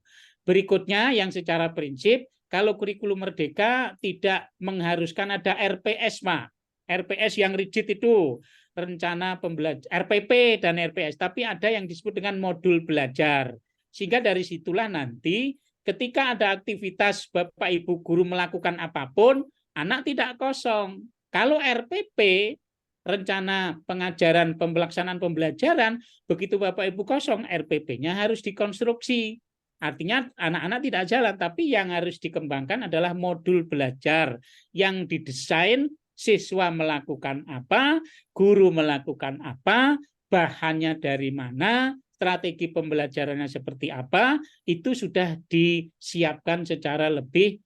Berikutnya yang secara prinsip, kalau kurikulum merdeka tidak mengharuskan ada RPS, Pak. RPS yang rigid itu, rencana pembelajaran, RPP dan RPS, tapi ada yang disebut dengan modul belajar. Sehingga dari situlah nanti ketika ada aktivitas Bapak Ibu guru melakukan apapun, anak tidak kosong. Kalau RPP, rencana pengajaran pelaksanaan pembelajaran, begitu Bapak Ibu kosong, RPP-nya harus dikonstruksi. Artinya anak-anak tidak jalan, tapi yang harus dikembangkan adalah modul belajar yang didesain siswa melakukan apa, guru melakukan apa, bahannya dari mana, strategi pembelajarannya seperti apa, itu sudah disiapkan secara lebih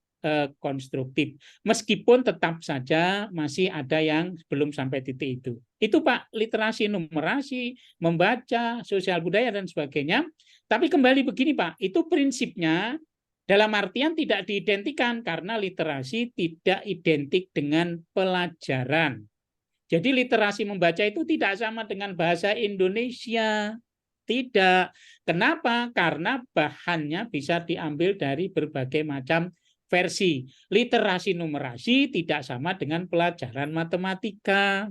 konstruktif. Meskipun tetap saja masih ada yang belum sampai titik itu. Itu Pak, literasi numerasi, membaca, sosial budaya, dan sebagainya. Tapi kembali begini Pak, itu prinsipnya dalam artian tidak diidentikan karena literasi tidak identik dengan pelajaran. Jadi literasi membaca itu tidak sama dengan bahasa Indonesia. Tidak. Kenapa? Karena bahannya bisa diambil dari berbagai macam versi. Literasi numerasi tidak sama dengan pelajaran matematika.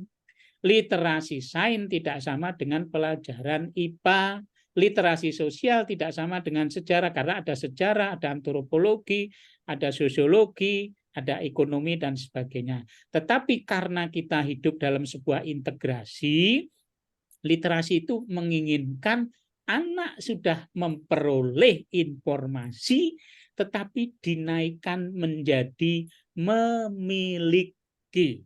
Literasi sains tidak sama dengan pelajaran IPA. Literasi sosial tidak sama dengan sejarah, karena ada sejarah, ada antropologi, ada sosiologi, ada ekonomi, dan sebagainya. Tetapi karena kita hidup dalam sebuah integrasi, literasi itu menginginkan anak sudah memperoleh informasi, tetapi dinaikkan menjadi memiliki.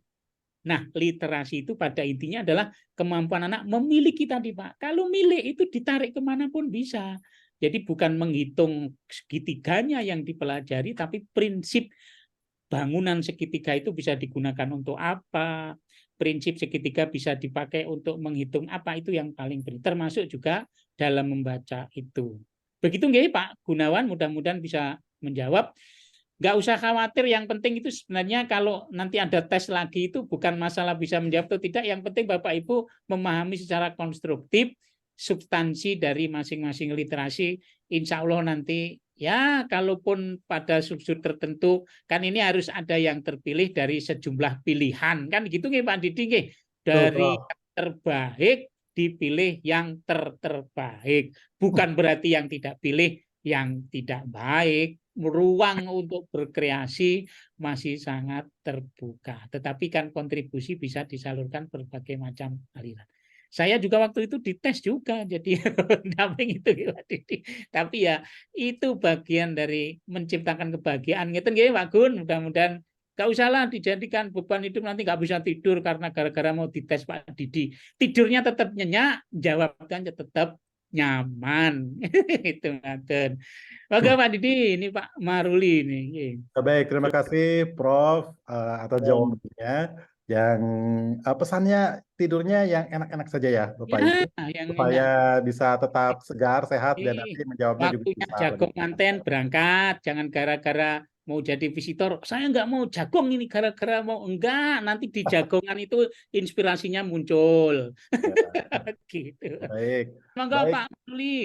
Nah, literasi itu pada intinya adalah kemampuan anak memiliki tadi, Pak. Kalau milik itu ditarik kemanapun bisa. Jadi bukan menghitung segitiganya yang dipelajari, tapi prinsip bangunan segitiga itu bisa digunakan untuk apa, prinsip segitiga bisa dipakai untuk menghitung apa, itu yang paling penting. Termasuk juga dalam membaca itu. Begitu nggih Pak Gunawan, mudah-mudahan bisa menjawab. Nggak usah khawatir, yang penting itu sebenarnya kalau nanti ada tes lagi itu bukan masalah bisa menjawab atau tidak, yang penting Bapak Ibu memahami secara konstruktif substansi dari masing-masing literasi. Insya Allah nanti ya kalaupun pada sudut tertentu kan ini harus ada yang terpilih dari sejumlah pilihan kan gitu nggih Pak Didi nggih, dari yang terbaik dipilih yang terbaik, bukan berarti yang tidak pilih yang tidak baik. Ruang untuk berkreasi masih sangat terbuka, tetapi kan kontribusi bisa disalurkan berbagai macam aliran. Saya juga waktu itu dites juga jadi pendamping itu Pak Didi. Tapi ya itu bagian dari menciptakan kebahagiaan. Ngeten nggih Pak Gun, mudah-mudahan gak usahlah dijadikan beban hidup nanti nggak bisa tidur karena gara-gara mau dites Pak Didi. Tidurnya tetap nyenyak, jawabnya tetap nyaman. Itu ngaten. Oke Pak Didi, ini Pak Maruli ini.
Baik, terima kasih Prof atas jawabannya. Yang pesannya tidurnya yang enak-enak saja ya Bapak Ibu,
yang
supaya
enak.
bisa tetap segar, sehat, dan nanti menjawabnya juga
Waktunya
bisa
jagung
lebih
manten berangkat, jangan gara-gara mau jadi visitor, saya nggak mau jagung ini gara-gara mau, enggak, nanti di jagongan itu inspirasinya muncul. Gitu.
Baik.
Monggo
Baik.
Pak Maruli.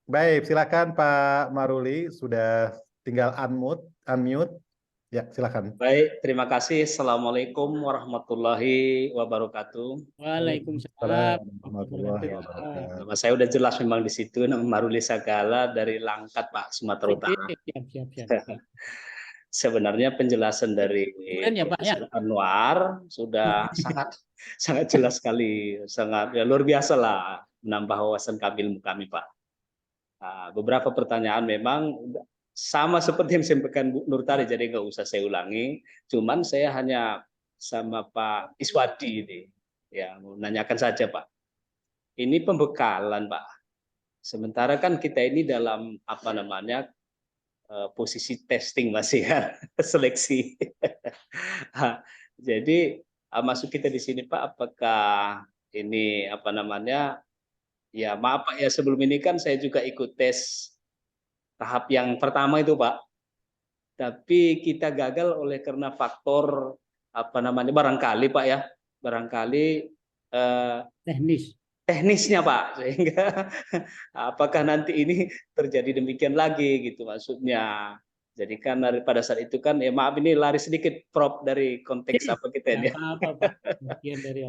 Baik, silakan Pak Maruli, sudah tinggal unmute. Ya, silakan.
Baik, terima kasih. Assalamualaikum warahmatullahi wabarakatuh.
Waalaikumsalam
warahmatullahi wabarakatuh.
Nama saya udah jelas memang di situ, nama Maruli Sagala dari Langkat, Pak, Sumatera Utara.
Siap.
Sebenarnya penjelasan dari
ya, Pak, ya?
Profesor Anwar sudah sangat jelas sekali, sangat ya, luar biasa lah menambah wawasan kami, ilmu kami, Pak. Beberapa pertanyaan memang sama seperti yang disampaikan Bu Nurtari, jadi nggak usah saya ulangi. Cuman saya hanya sama Pak Iswadi ini, ya mau nanyakan saja Pak. Ini pembekalan Pak. Sementara kan kita ini dalam posisi testing masih ya, seleksi. Jadi masuk kita di sini Pak, apakah ini ya maaf Pak ya, sebelum ini kan saya juga ikut tes tahap yang pertama itu Pak, tapi kita gagal oleh karena faktor barangkali Pak ya, teknisnya Pak, sehingga apakah nanti ini terjadi demikian lagi gitu maksudnya. Jadi kan pada saat itu kan ya maaf ini lari sedikit Prof dari konteks apa kita ini.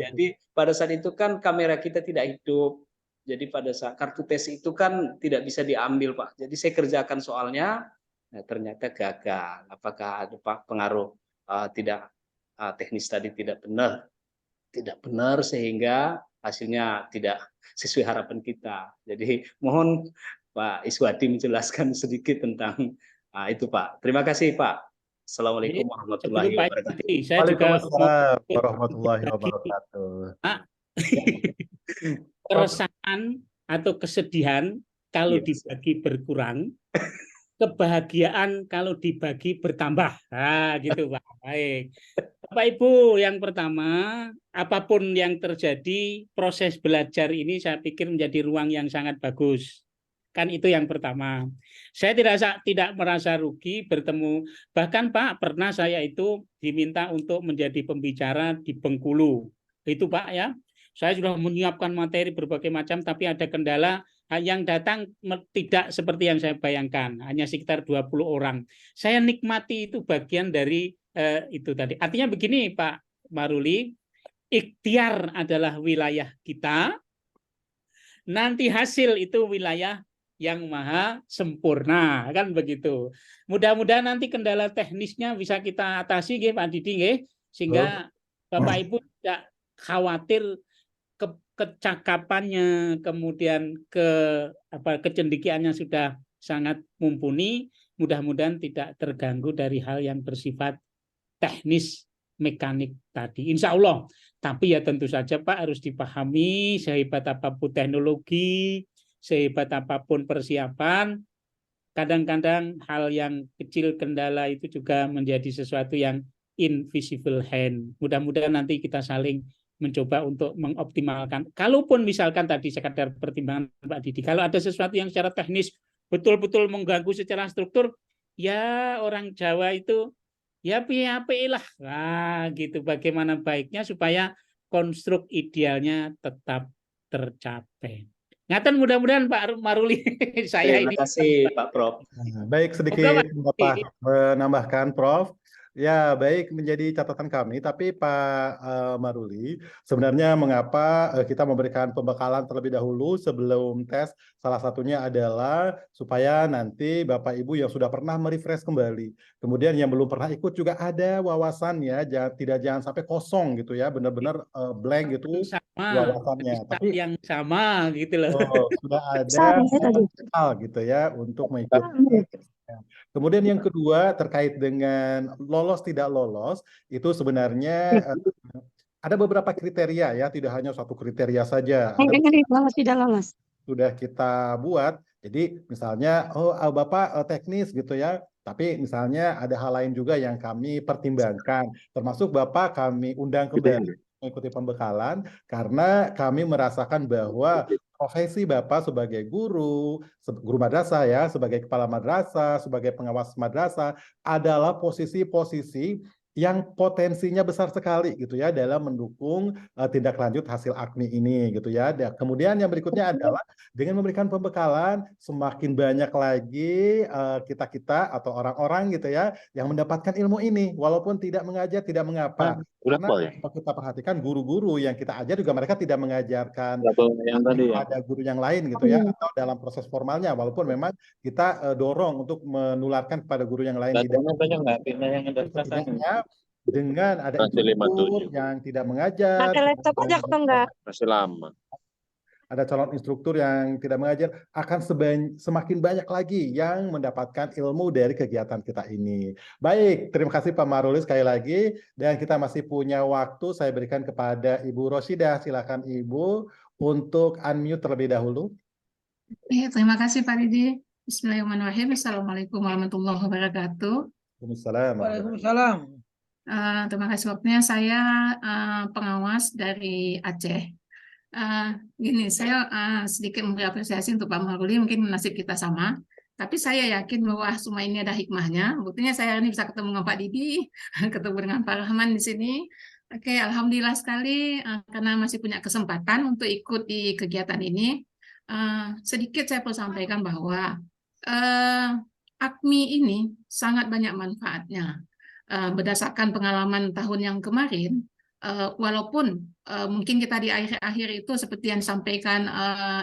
Jadi pada saat itu kan kamera kita tidak hidup. Jadi pada saat kartu tes itu kan tidak bisa diambil Pak. Jadi saya kerjakan soalnya, ternyata gagal. Apakah ada pengaruh teknis tadi tidak benar sehingga hasilnya tidak sesuai harapan kita. Jadi mohon Pak Iswadi menjelaskan sedikit tentang itu Pak. Terima kasih Pak. Assalamualaikum warahmatullahi wabarakatuh.
Waalaikumsalam warahmatullahi wabarakatuh.
Keresahan atau kesedihan kalau dibagi berkurang, kebahagiaan kalau dibagi bertambah. Nah, gitu Pak. Baik. Bapak Ibu, yang pertama, apapun yang terjadi, proses belajar ini saya pikir menjadi ruang yang sangat bagus. Kan itu yang pertama. Saya tidak merasa rugi bertemu. Bahkan Pak, pernah saya itu diminta untuk menjadi pembicara di Bengkulu. Itu Pak ya. Saya sudah menyiapkan materi berbagai macam, tapi ada kendala, yang datang tidak seperti yang saya bayangkan, hanya sekitar 20 orang. Saya nikmati itu bagian dari itu tadi. Artinya begini Pak Maruli, ikhtiar adalah wilayah kita, nanti hasil itu wilayah yang maha sempurna, kan begitu. Mudah-mudahan nanti kendala teknisnya bisa kita atasi Pak Didi, sehingga Bapak Ibu tidak khawatir kecakapannya, kemudian kecendikiannya sudah sangat mumpuni. Mudah-mudahan tidak terganggu dari hal yang bersifat teknis mekanik tadi, insya Allah. Tapi ya tentu saja Pak harus dipahami, sehebat apapun teknologi, sehebat apapun persiapan, kadang-kadang hal yang kecil, kendala itu juga menjadi sesuatu yang invisible hand. Mudah-mudahan nanti kita saling mencoba untuk mengoptimalkan. Kalaupun misalkan tadi sekadar pertimbangan Pak Didi, kalau ada sesuatu yang secara teknis betul-betul mengganggu secara struktur, ya orang Jawa itu ya piye lah. Nah, gitu. Bagaimana baiknya supaya konstruk idealnya tetap tercapai. Ngaten mudah-mudahan Pak Maruli. Saya
Terima
ini.
kasih Pak Prof.
Baik, sedikit Bapak menambahkan Prof. Ya, baik, menjadi catatan kami, tapi Pak Maruli, sebenarnya mengapa kita memberikan pembekalan terlebih dahulu sebelum tes, salah satunya adalah supaya nanti Bapak Ibu yang sudah pernah merefresh kembali, kemudian yang belum pernah ikut juga ada wawasannya, jangan sampai kosong gitu ya, benar-benar blank gitu wawasannya. Tapi
yang sama gitu loh.
sudah ada hal gitu ya untuk mengikuti. Kemudian yang kedua terkait dengan lolos tidak lolos, itu sebenarnya ada beberapa kriteria ya, tidak hanya satu kriteria saja.
Lolos tidak lolos.
Sudah kita buat. Jadi misalnya, Bapak teknis gitu ya, tapi misalnya ada hal lain juga yang kami pertimbangkan, termasuk Bapak kami undang kembali mengikuti pembekalan karena kami merasakan bahwa profesi Bapak sebagai guru madrasah ya, sebagai kepala madrasah, sebagai pengawas madrasah adalah posisi-posisi yang potensinya besar sekali gitu ya dalam mendukung tindak lanjut hasil AKMI ini gitu ya. Dan kemudian yang berikutnya adalah dengan memberikan pembekalan semakin banyak lagi kita atau orang-orang gitu ya yang mendapatkan ilmu ini walaupun tidak mengajar tidak mengapa. Karena kalau kita perhatikan guru-guru yang kita ajar juga mereka tidak mengajarkan ada guru yang lain gitu ya atau dalam proses formalnya walaupun memang kita dorong untuk menularkan kepada guru yang lain di dalam. Setidaknya dengan ada instruktur yang tidak mengajar,
Pakai laptop aja kok enggak?
Masih lama.
ada calon instruktur yang tidak mengajar, akan semakin banyak lagi yang mendapatkan ilmu dari kegiatan kita ini. Baik, terima kasih Pak Maruli sekali lagi. Dan kita masih punya waktu, saya berikan kepada Ibu Roshidah. Silakan Ibu untuk unmute terlebih dahulu.
Terima kasih Pak Didi. Bismillahirrahmanirrahim. Assalamualaikum warahmatullahi wabarakatuh.
Waalaikumsalam.
Terima kasih waktunya. Saya pengawas dari Aceh. Gini, saya sedikit memberi apresiasi untuk Pak Maruli, mungkin nasib kita sama, tapi saya yakin bahwa semua ini ada hikmahnya. Buktinya saya hari ini bisa ketemu dengan Pak Didi, ketemu dengan Pak Rahman di sini. Oke, alhamdulillah sekali karena masih punya kesempatan untuk ikut di kegiatan ini. Sedikit saya perlu sampaikan bahwa AKMI ini sangat banyak manfaatnya. Berdasarkan pengalaman tahun yang kemarin, walaupun mungkin kita di akhir-akhir itu seperti yang disampaikan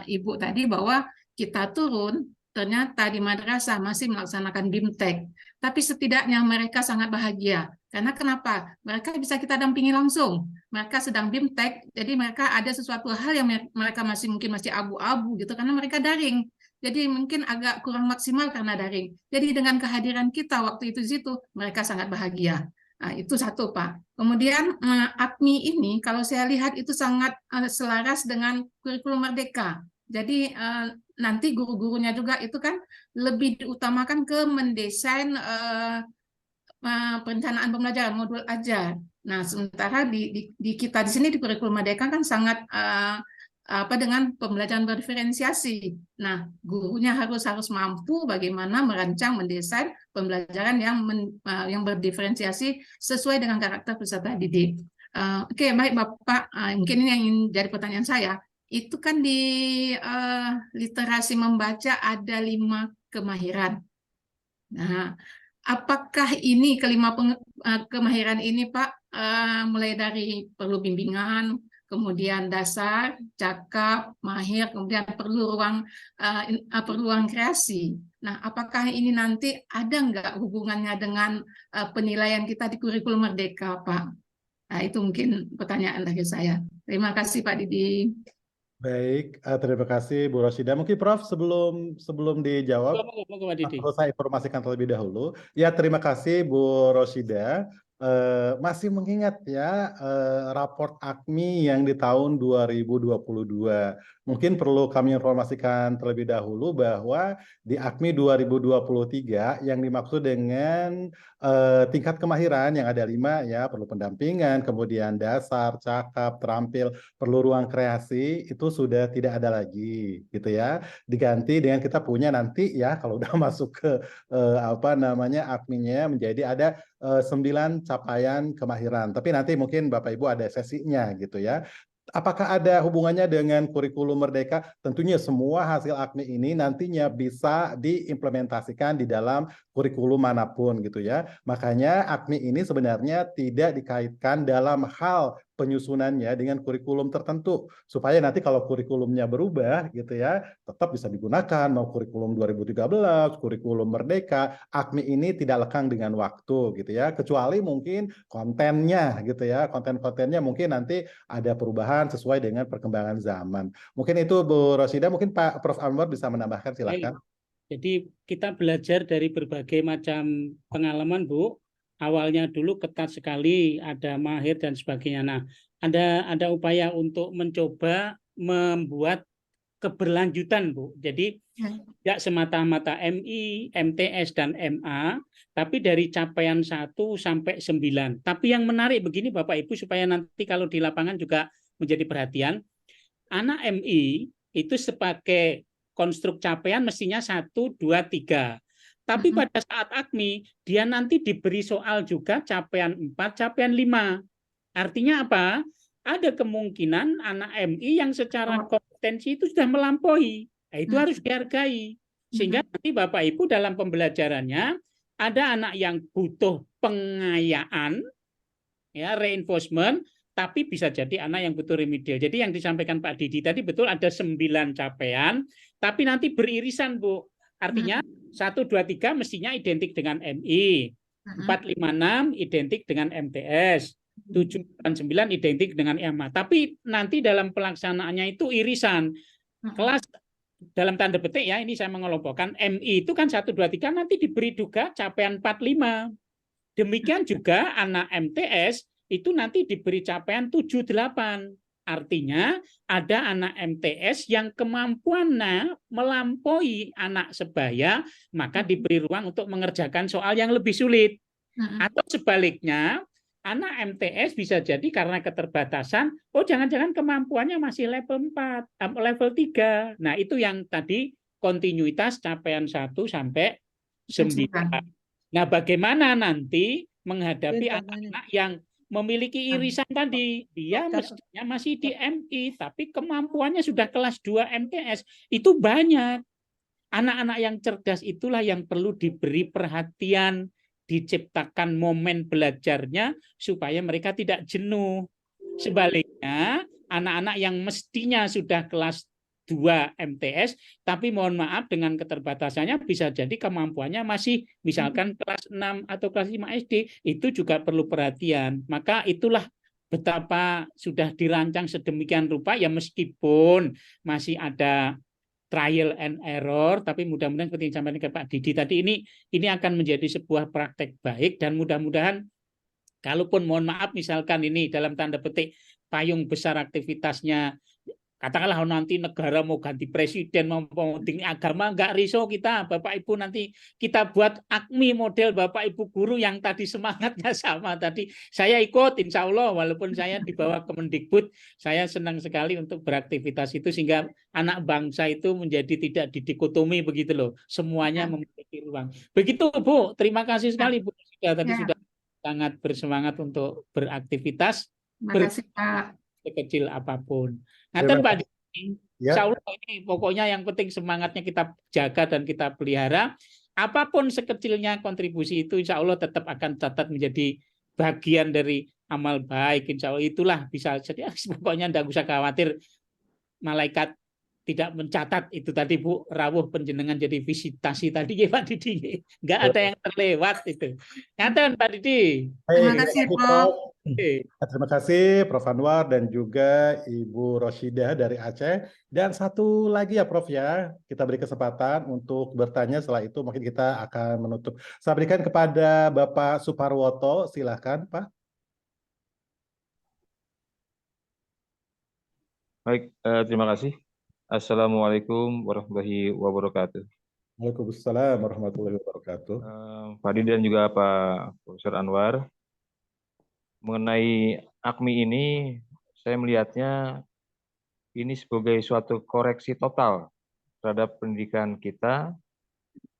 Ibu tadi bahwa kita turun ternyata di madrasah masih melaksanakan BIMTEK, tapi setidaknya mereka sangat bahagia. Karena kenapa? Mereka bisa kita dampingi langsung. Mereka sedang BIMTEK, jadi mereka ada sesuatu hal yang mereka mungkin masih abu-abu gitu karena mereka daring. Jadi mungkin agak kurang maksimal karena daring. Jadi dengan kehadiran kita waktu itu di situ, mereka sangat bahagia. Nah, itu satu, Pak. Kemudian AKMI ini kalau saya lihat itu sangat selaras dengan kurikulum Merdeka. Jadi nanti guru-gurunya juga itu kan lebih diutamakan ke mendesain perencanaan pembelajaran modul ajar. Nah, sementara di kita di sini di kurikulum Merdeka kan sangat dengan pembelajaran berdiferensiasi. Nah, gurunya harus mampu bagaimana merancang, mendesain pembelajaran yang berdiferensiasi sesuai dengan karakter peserta didik. Oke, baik Bapak, mungkin ini yang ingin jadi pertanyaan saya. Itu kan di literasi membaca ada 5 kemahiran. Nah, apakah ini kelima kemahiran ini Pak, mulai dari perlu bimbingan, kemudian dasar, cakap, mahir, kemudian perlu ruang kreasi. Nah, apakah ini nanti ada nggak hubungannya dengan penilaian kita di kurikulum Merdeka, Pak? Nah, itu mungkin pertanyaan dari saya. Terima kasih, Pak Didi.
Baik, terima kasih Bu Roshidah. Mungkin Prof sebelum dijawab, perlu saya informasikan terlebih dahulu. Ya, terima kasih Bu Roshidah. masih mengingat ya raport AKMI yang di tahun 2022. Mungkin perlu kami informasikan terlebih dahulu bahwa di AKMI 2023 yang dimaksud dengan tingkat kemahiran yang ada 5 ya, perlu pendampingan, kemudian dasar, cakap, terampil, perlu ruang kreasi, itu sudah tidak ada lagi gitu ya. Diganti dengan kita punya nanti ya kalau udah masuk ke AKMI-nya menjadi ada 9 capaian kemahiran. Tapi nanti mungkin Bapak Ibu ada sesinya gitu ya. Apakah ada hubungannya dengan kurikulum Merdeka? Tentunya semua hasil AKMI ini nantinya bisa diimplementasikan di dalam kurikulum manapun gitu ya. Makanya AKMI ini sebenarnya tidak dikaitkan dalam hal penyusunannya dengan kurikulum tertentu. Supaya nanti kalau kurikulumnya berubah gitu ya, tetap bisa digunakan. Mau kurikulum 2013, kurikulum Merdeka, AKMI ini tidak lekang dengan waktu gitu ya. Kecuali mungkin kontennya gitu ya. Konten-kontennya mungkin nanti ada perubahan sesuai dengan perkembangan zaman. Mungkin itu Bu Rosida, mungkin Pak Prof. Anwar bisa menambahkan, silakan.
Jadi kita belajar dari berbagai macam pengalaman, Bu. Awalnya dulu ketat sekali, ada mahir dan sebagainya. Nah, ada upaya untuk mencoba membuat keberlanjutan, Bu. Jadi tidak semata-mata MI, MTS, dan MA, tapi dari capaian 1 sampai 9. Tapi yang menarik begini Bapak Ibu, supaya nanti kalau di lapangan juga menjadi perhatian, anak MI itu sebagai konstruk capaian mestinya 1, 2, 3. Tapi pada saat AKMI, dia nanti diberi soal juga capaian 4, capaian 5. Artinya apa? Ada kemungkinan anak MI yang secara kompetensi itu sudah melampaui. Nah, itu harus dihargai. Sehingga nanti Bapak Ibu dalam pembelajarannya, ada anak yang butuh pengayaan, ya, reinforcement, tapi bisa jadi anak yang butuh remedial. Jadi yang disampaikan Pak Didi tadi betul, ada 9 capaian, tapi nanti beririsan, Bu. Artinya 1, 2, 3 mestinya identik dengan MI, 4, 5, 6 identik dengan MTS, 7, 8, 9 identik dengan MA. Tapi nanti dalam pelaksanaannya itu irisan. Kelas dalam tanda petik ya, ini saya mengelompokkan, MI itu kan 1, 2, 3 nanti diberi juga capaian 4, 5. Demikian juga anak MTS itu nanti diberi capaian 7, 8. Artinya ada anak MTS yang kemampuannya melampaui anak sebaya, maka diberi ruang untuk mengerjakan soal yang lebih sulit. Atau sebaliknya, anak MTS bisa jadi karena keterbatasan, oh jangan-jangan kemampuannya masih level 4, level 3. Nah, itu yang tadi kontinuitas capaian 1 sampai 9. Nah, bagaimana nanti menghadapi anak-anak yang memiliki irisan tadi, dia mestinya masih di MI, tapi kemampuannya sudah kelas 2 MTS. Itu banyak. Anak-anak yang cerdas itulah yang perlu diberi perhatian, diciptakan momen belajarnya supaya mereka tidak jenuh. Sebaliknya, anak-anak yang mestinya sudah kelas 2 MTS, tapi mohon maaf dengan keterbatasannya bisa jadi kemampuannya masih misalkan kelas 6 atau kelas 5 SD, itu juga perlu perhatian. Maka itulah betapa sudah dirancang sedemikian rupa, ya meskipun masih ada trial and error, tapi mudah-mudahan seperti yang disampaikan Pak Didi tadi, ini akan menjadi sebuah praktek baik, dan mudah-mudahan kalaupun mohon maaf misalkan ini dalam tanda petik payung besar aktivitasnya, katakanlah nanti negara mau ganti presiden, mau ganti agama, nggak risau kita, Bapak Ibu, nanti kita buat AKMI model Bapak Ibu guru yang tadi semangatnya sama tadi. Saya ikut, insya Allah, walaupun saya di bawah Kemendikbud, saya senang sekali untuk beraktivitas itu, sehingga anak bangsa itu menjadi tidak didikotomi begitu loh, semuanya memiliki ruang. Begitu Bu, terima kasih sekali Bu, sudah sangat bersemangat untuk beraktivitas.
Terima kasih Pak.
Sekecil apapun. Ngaten Pak Didi, insya Allah ini pokoknya yang penting semangatnya kita jaga dan kita pelihara. Apapun sekecilnya kontribusi itu, insya Allah tetap akan menjadi bagian dari amal baik. Insya Allah itulah bisa jadi, pokoknya tidak usah khawatir malaikat tidak mencatat itu tadi Bu, rawuh penjenengan jadi visitasi tadi ya Pak Didi, nggak ada yang terlewat itu. Ngaten Pak Didi.
Terima kasih Prof.
Terima kasih Prof. Anwar dan juga Ibu Roshidah dari Aceh. Dan satu lagi ya Prof ya, kita beri kesempatan untuk bertanya, setelah itu mungkin kita akan menutup. Saya berikan kepada Bapak Suparwoto, silahkan Pak.
Baik, terima kasih. Assalamualaikum warahmatullahi wabarakatuh.
Waalaikumsalam warahmatullahi wabarakatuh.
Pak Didi dan juga Pak Profesor Anwar, mengenai AKMI ini, saya melihatnya ini sebagai suatu koreksi total terhadap pendidikan kita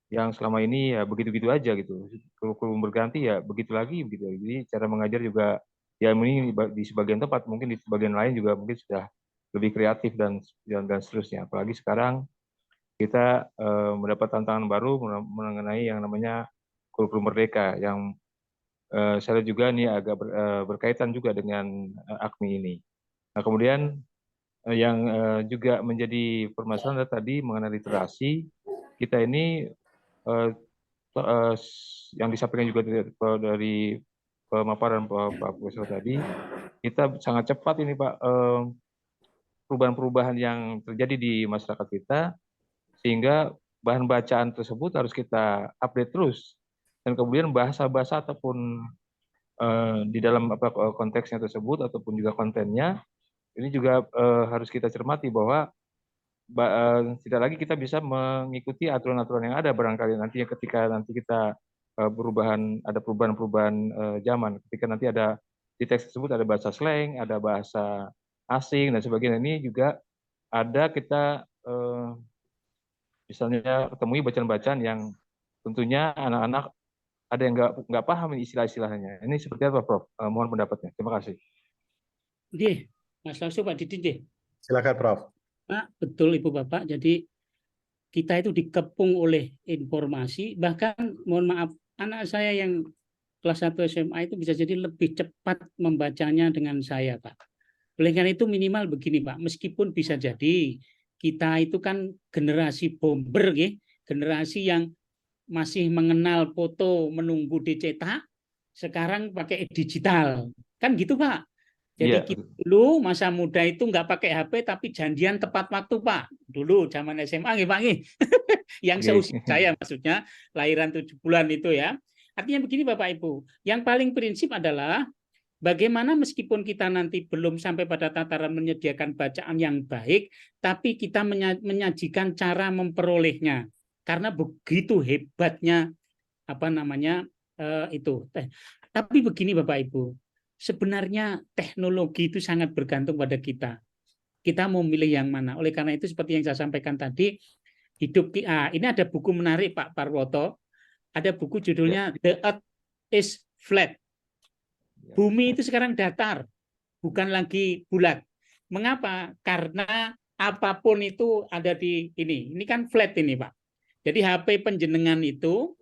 yang selama ini ya begitu-begitu aja gitu. Kurikulum berganti ya begitu lagi, begitu. Jadi cara mengajar juga ya ini di sebagian tempat, mungkin di sebagian lain juga mungkin sudah lebih kreatif dan seterusnya. Apalagi sekarang kita mendapat tantangan baru mengenai yang namanya kurikulum merdeka yang saya lihat juga ini agak berkaitan juga dengan AKMI ini. Nah, kemudian yang juga menjadi permasalahan tadi mengenai literasi, kita ini yang disampaikan juga dari pemaparan Pak Profesor tadi, kita sangat cepat ini Pak, perubahan-perubahan yang terjadi di masyarakat kita, sehingga bahan bacaan tersebut harus kita update terus, dan kemudian bahasa-bahasa ataupun di dalam konteksnya tersebut ataupun juga kontennya ini juga harus kita cermati bahwa tidak lagi kita bisa mengikuti aturan-aturan yang ada barangkali nantinya ketika nanti kita ada perubahan-perubahan zaman, ketika nanti ada di teks tersebut ada bahasa slang, ada bahasa asing dan sebagainya. Ini juga ada kita misalnya temui bacaan-bacaan yang tentunya anak-anak ada yang nggak paham istilah-istilahnya. Ini seperti apa, Prof? Mohon pendapatnya. Terima kasih.
Oke, Mas Lauso, Pak Didi.
Silakan, Prof.
Pak, betul Ibu Bapak. Jadi kita itu dikepung oleh informasi. Bahkan, mohon maaf, anak saya yang kelas 1 SMA itu bisa jadi lebih cepat membacanya dengan saya, Pak. Oleh karena itu minimal begini, Pak. Meskipun bisa jadi kita itu kan generasi bomber, ya, generasi yang masih mengenal foto menunggu dicetak, sekarang pakai digital. Kan gitu, Pak. Jadi kita dulu masa muda itu nggak pakai HP tapi janjian tepat waktu, Pak. Dulu zaman SMA nggih, Pak nggih. Yang seusia saya maksudnya, lahiran 7 bulan itu ya. Artinya begini Bapak Ibu, yang paling prinsip adalah bagaimana meskipun kita nanti belum sampai pada tataran menyediakan bacaan yang baik, tapi kita menyajikan cara memperolehnya. Karena begitu hebatnya itu. Tapi begini Bapak Ibu, sebenarnya teknologi itu sangat bergantung pada kita. Kita mau milih yang mana. Oleh karena itu seperti yang saya sampaikan tadi, ini ada buku menarik Pak Parwoto. Ada buku judulnya The Earth is Flat. Bumi itu sekarang datar, bukan lagi bulat. Mengapa? Karena apapun itu ada di ini. Ini kan flat ini, Pak. Jadi HP penjenengan itu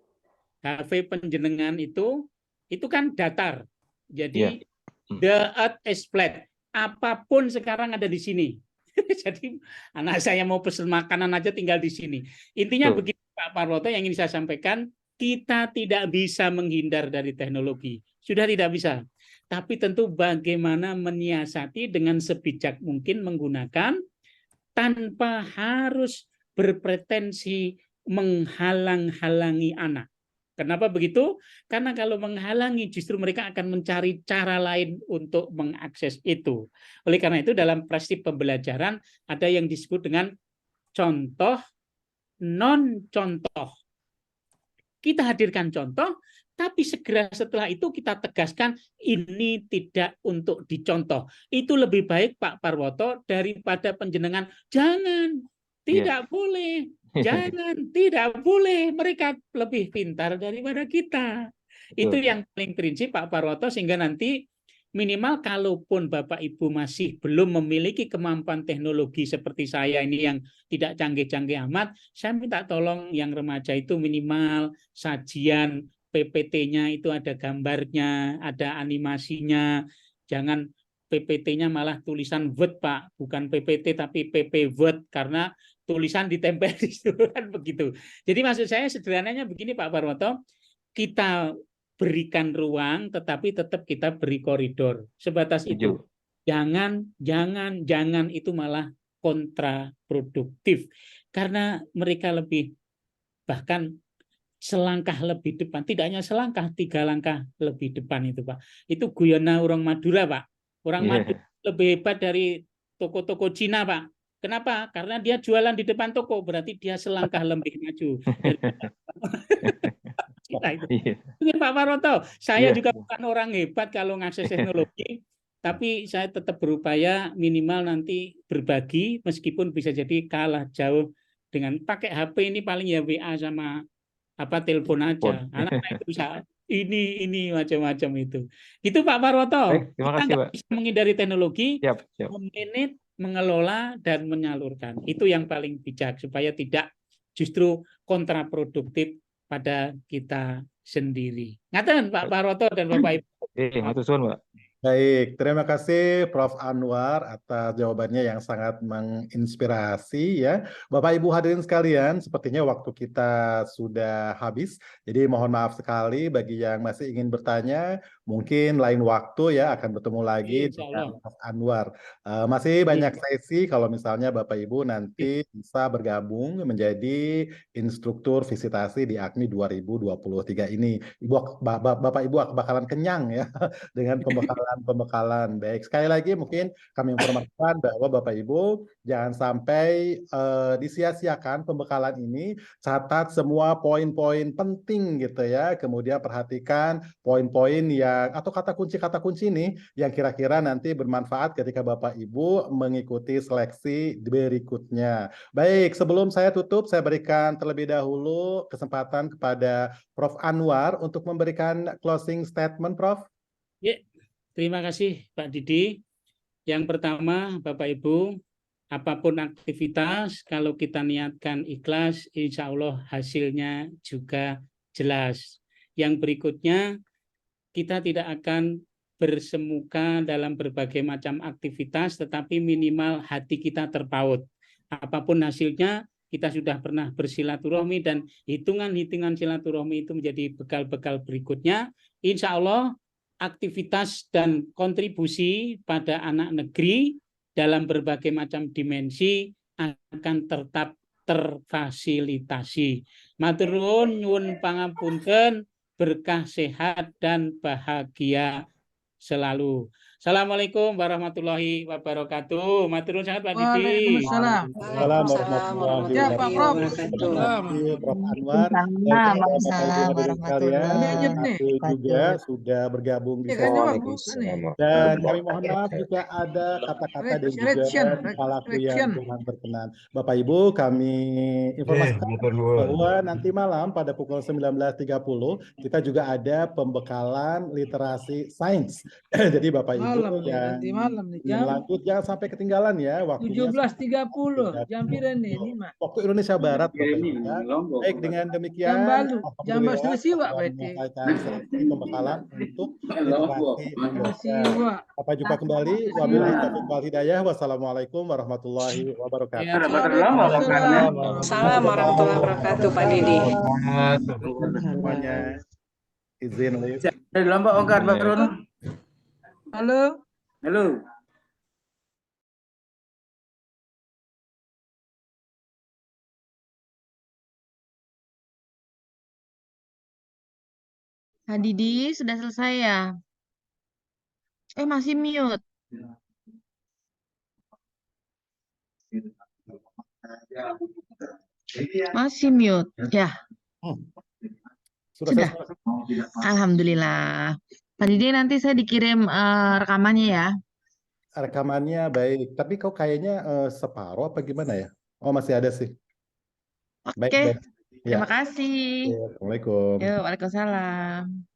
kan datar. Jadi the earth is flat. Apapun sekarang ada di sini. Jadi anak saya mau pesan makanan aja tinggal di sini. Intinya begini Pak Parwoto yang ingin saya sampaikan, kita tidak bisa menghindar dari teknologi. Sudah tidak bisa. Tapi tentu bagaimana menyiasati dengan sebijak mungkin menggunakan tanpa harus berpretensi menghalang-halangi anak. Kenapa begitu? Karena kalau menghalangi justru mereka akan mencari cara lain untuk mengakses itu. Oleh karena itu dalam prinsip pembelajaran ada yang disebut dengan contoh non-contoh. Kita hadirkan contoh, tapi segera setelah itu kita tegaskan ini tidak untuk dicontoh. Itu lebih baik Pak Parwoto daripada penjenengan jangan, tidak boleh. Jangan, tidak boleh. Mereka lebih pintar daripada kita. Itu yang paling prinsip Pak Parwoto, sehingga nanti minimal kalaupun Bapak Ibu masih belum memiliki kemampuan teknologi seperti saya ini yang tidak canggih-canggih amat, saya minta tolong yang remaja itu minimal sajian PPT-nya itu ada gambarnya, ada animasinya. Jangan PPT-nya malah tulisan Word, Pak. Bukan PPT tapi PP Word, karena tulisan ditempel di situ kan begitu. Jadi maksud saya sederhananya begini Pak Parwoto, kita berikan ruang, tetapi tetap kita beri koridor. Sebatas itu. Jangan itu malah kontraproduktif. Karena mereka lebih, bahkan selangkah lebih depan. Tidak hanya selangkah, 3 langkah lebih depan itu, Pak. Itu guyona orang Madura, Pak. Orang Madura lebih hebat dari toko-toko Cina, Pak. Kenapa? Karena dia jualan di depan toko, berarti dia selangkah lebih maju. Itu Pak Maroto, saya juga bukan orang hebat kalau ngakses teknologi, tapi saya tetap berupaya minimal nanti berbagi, meskipun bisa jadi kalah jauh dengan pakai HP ini paling ya WA sama telepon aja. Anak-anak itu bisa ini macam-macam itu. Itu Pak Maroto.
Terima
kita
kasih, Pak.
bisa menghindari teknologi,
siap.
memanage, mengelola dan menyalurkan. Itu yang paling bijak supaya tidak justru kontraproduktif pada kita sendiri. Ngaten Pak Maroto dan Bapak Ibu.
Ngatur suwun, Pak.
Baik, terima kasih Prof. Anwar atas jawabannya yang sangat menginspirasi ya. Bapak Ibu hadirin sekalian, sepertinya waktu kita sudah habis. Jadi mohon maaf sekali bagi yang masih ingin bertanya, mungkin lain waktu ya akan bertemu lagi dengan Prof. Anwar. Masih banyak sesi kalau misalnya Bapak Ibu nanti bisa bergabung menjadi instruktur visitasi di AKMI 2023 ini. Bapak Ibu bakalan kenyang ya dengan pembekalan. Baik, sekali lagi mungkin kami informasikan bahwa Bapak Ibu jangan sampai disia-siakan pembekalan ini. Catat semua poin-poin penting gitu ya. Kemudian perhatikan poin-poin yang atau kata kunci ini yang kira-kira nanti bermanfaat ketika Bapak Ibu mengikuti seleksi berikutnya. Baik, sebelum saya tutup, saya berikan terlebih dahulu kesempatan kepada Prof. Anwar untuk memberikan closing statement, Prof.
Ya. Terima kasih Pak Didi. Yang pertama, Bapak Ibu, apapun aktivitas, kalau kita niatkan ikhlas, insya Allah hasilnya juga jelas. Yang berikutnya, kita tidak akan bersemuka dalam berbagai macam aktivitas, tetapi minimal hati kita terpaut. Apapun hasilnya, kita sudah pernah bersilaturahmi dan hitungan-hitungan silaturahmi itu menjadi bekal-bekal berikutnya. Insya Allah, aktivitas dan kontribusi pada anak negeri dalam berbagai macam dimensi akan tetap terfasilitasi. Matur nuwun, nyuwun pangapunten, berkah sehat dan bahagia selalu. Assalamualaikum warahmatullahi wabarakatuh. Matur nuwun sangat Pak Didi.
Waalaikumsalam.
Waalaikumsalam warahmatullahi wabarakatuh. Prof. Anwar dan juga sudah bergabung di sini. Dan kami mohon maaf jika ada kata-kata dan juga perilaku yang kurang berkenan. Bapak Ibu, kami informasikan bahwa nanti malam pada pukul 19.30 kita juga ada pembekalan literasi sains. Jadi Bapak Ibu yang lanjut jangan sampai ketinggalan ya waktunya
17.30 jam ini
waktu Indonesia Barat. Baik, dengan demikian
jam selesai
pembekalan untuk literasi Indonesia. Sampai jumpa kembali. Wabillahi taufiq wal hidayah. Wassalamualaikum warahmatullahi wabarakatuh.
Assalamualaikum warahmatullahi wabarakatuh Pak Didi.
Semuanya izin live.
Dari Lombok Ogar Barun. Halo. Halo.
Pak Didi sudah selesai ya? Masih mute. Masih mute. Ya. Sudah. Alhamdulillah. Pak Didi nanti saya dikirim rekamannya ya.
Rekamannya baik, tapi kok kayaknya separuh apa gimana ya? Oh, masih ada sih.
Oke.
Baik.
Terima kasih.
Assalamualaikum.
Waalaikumsalam.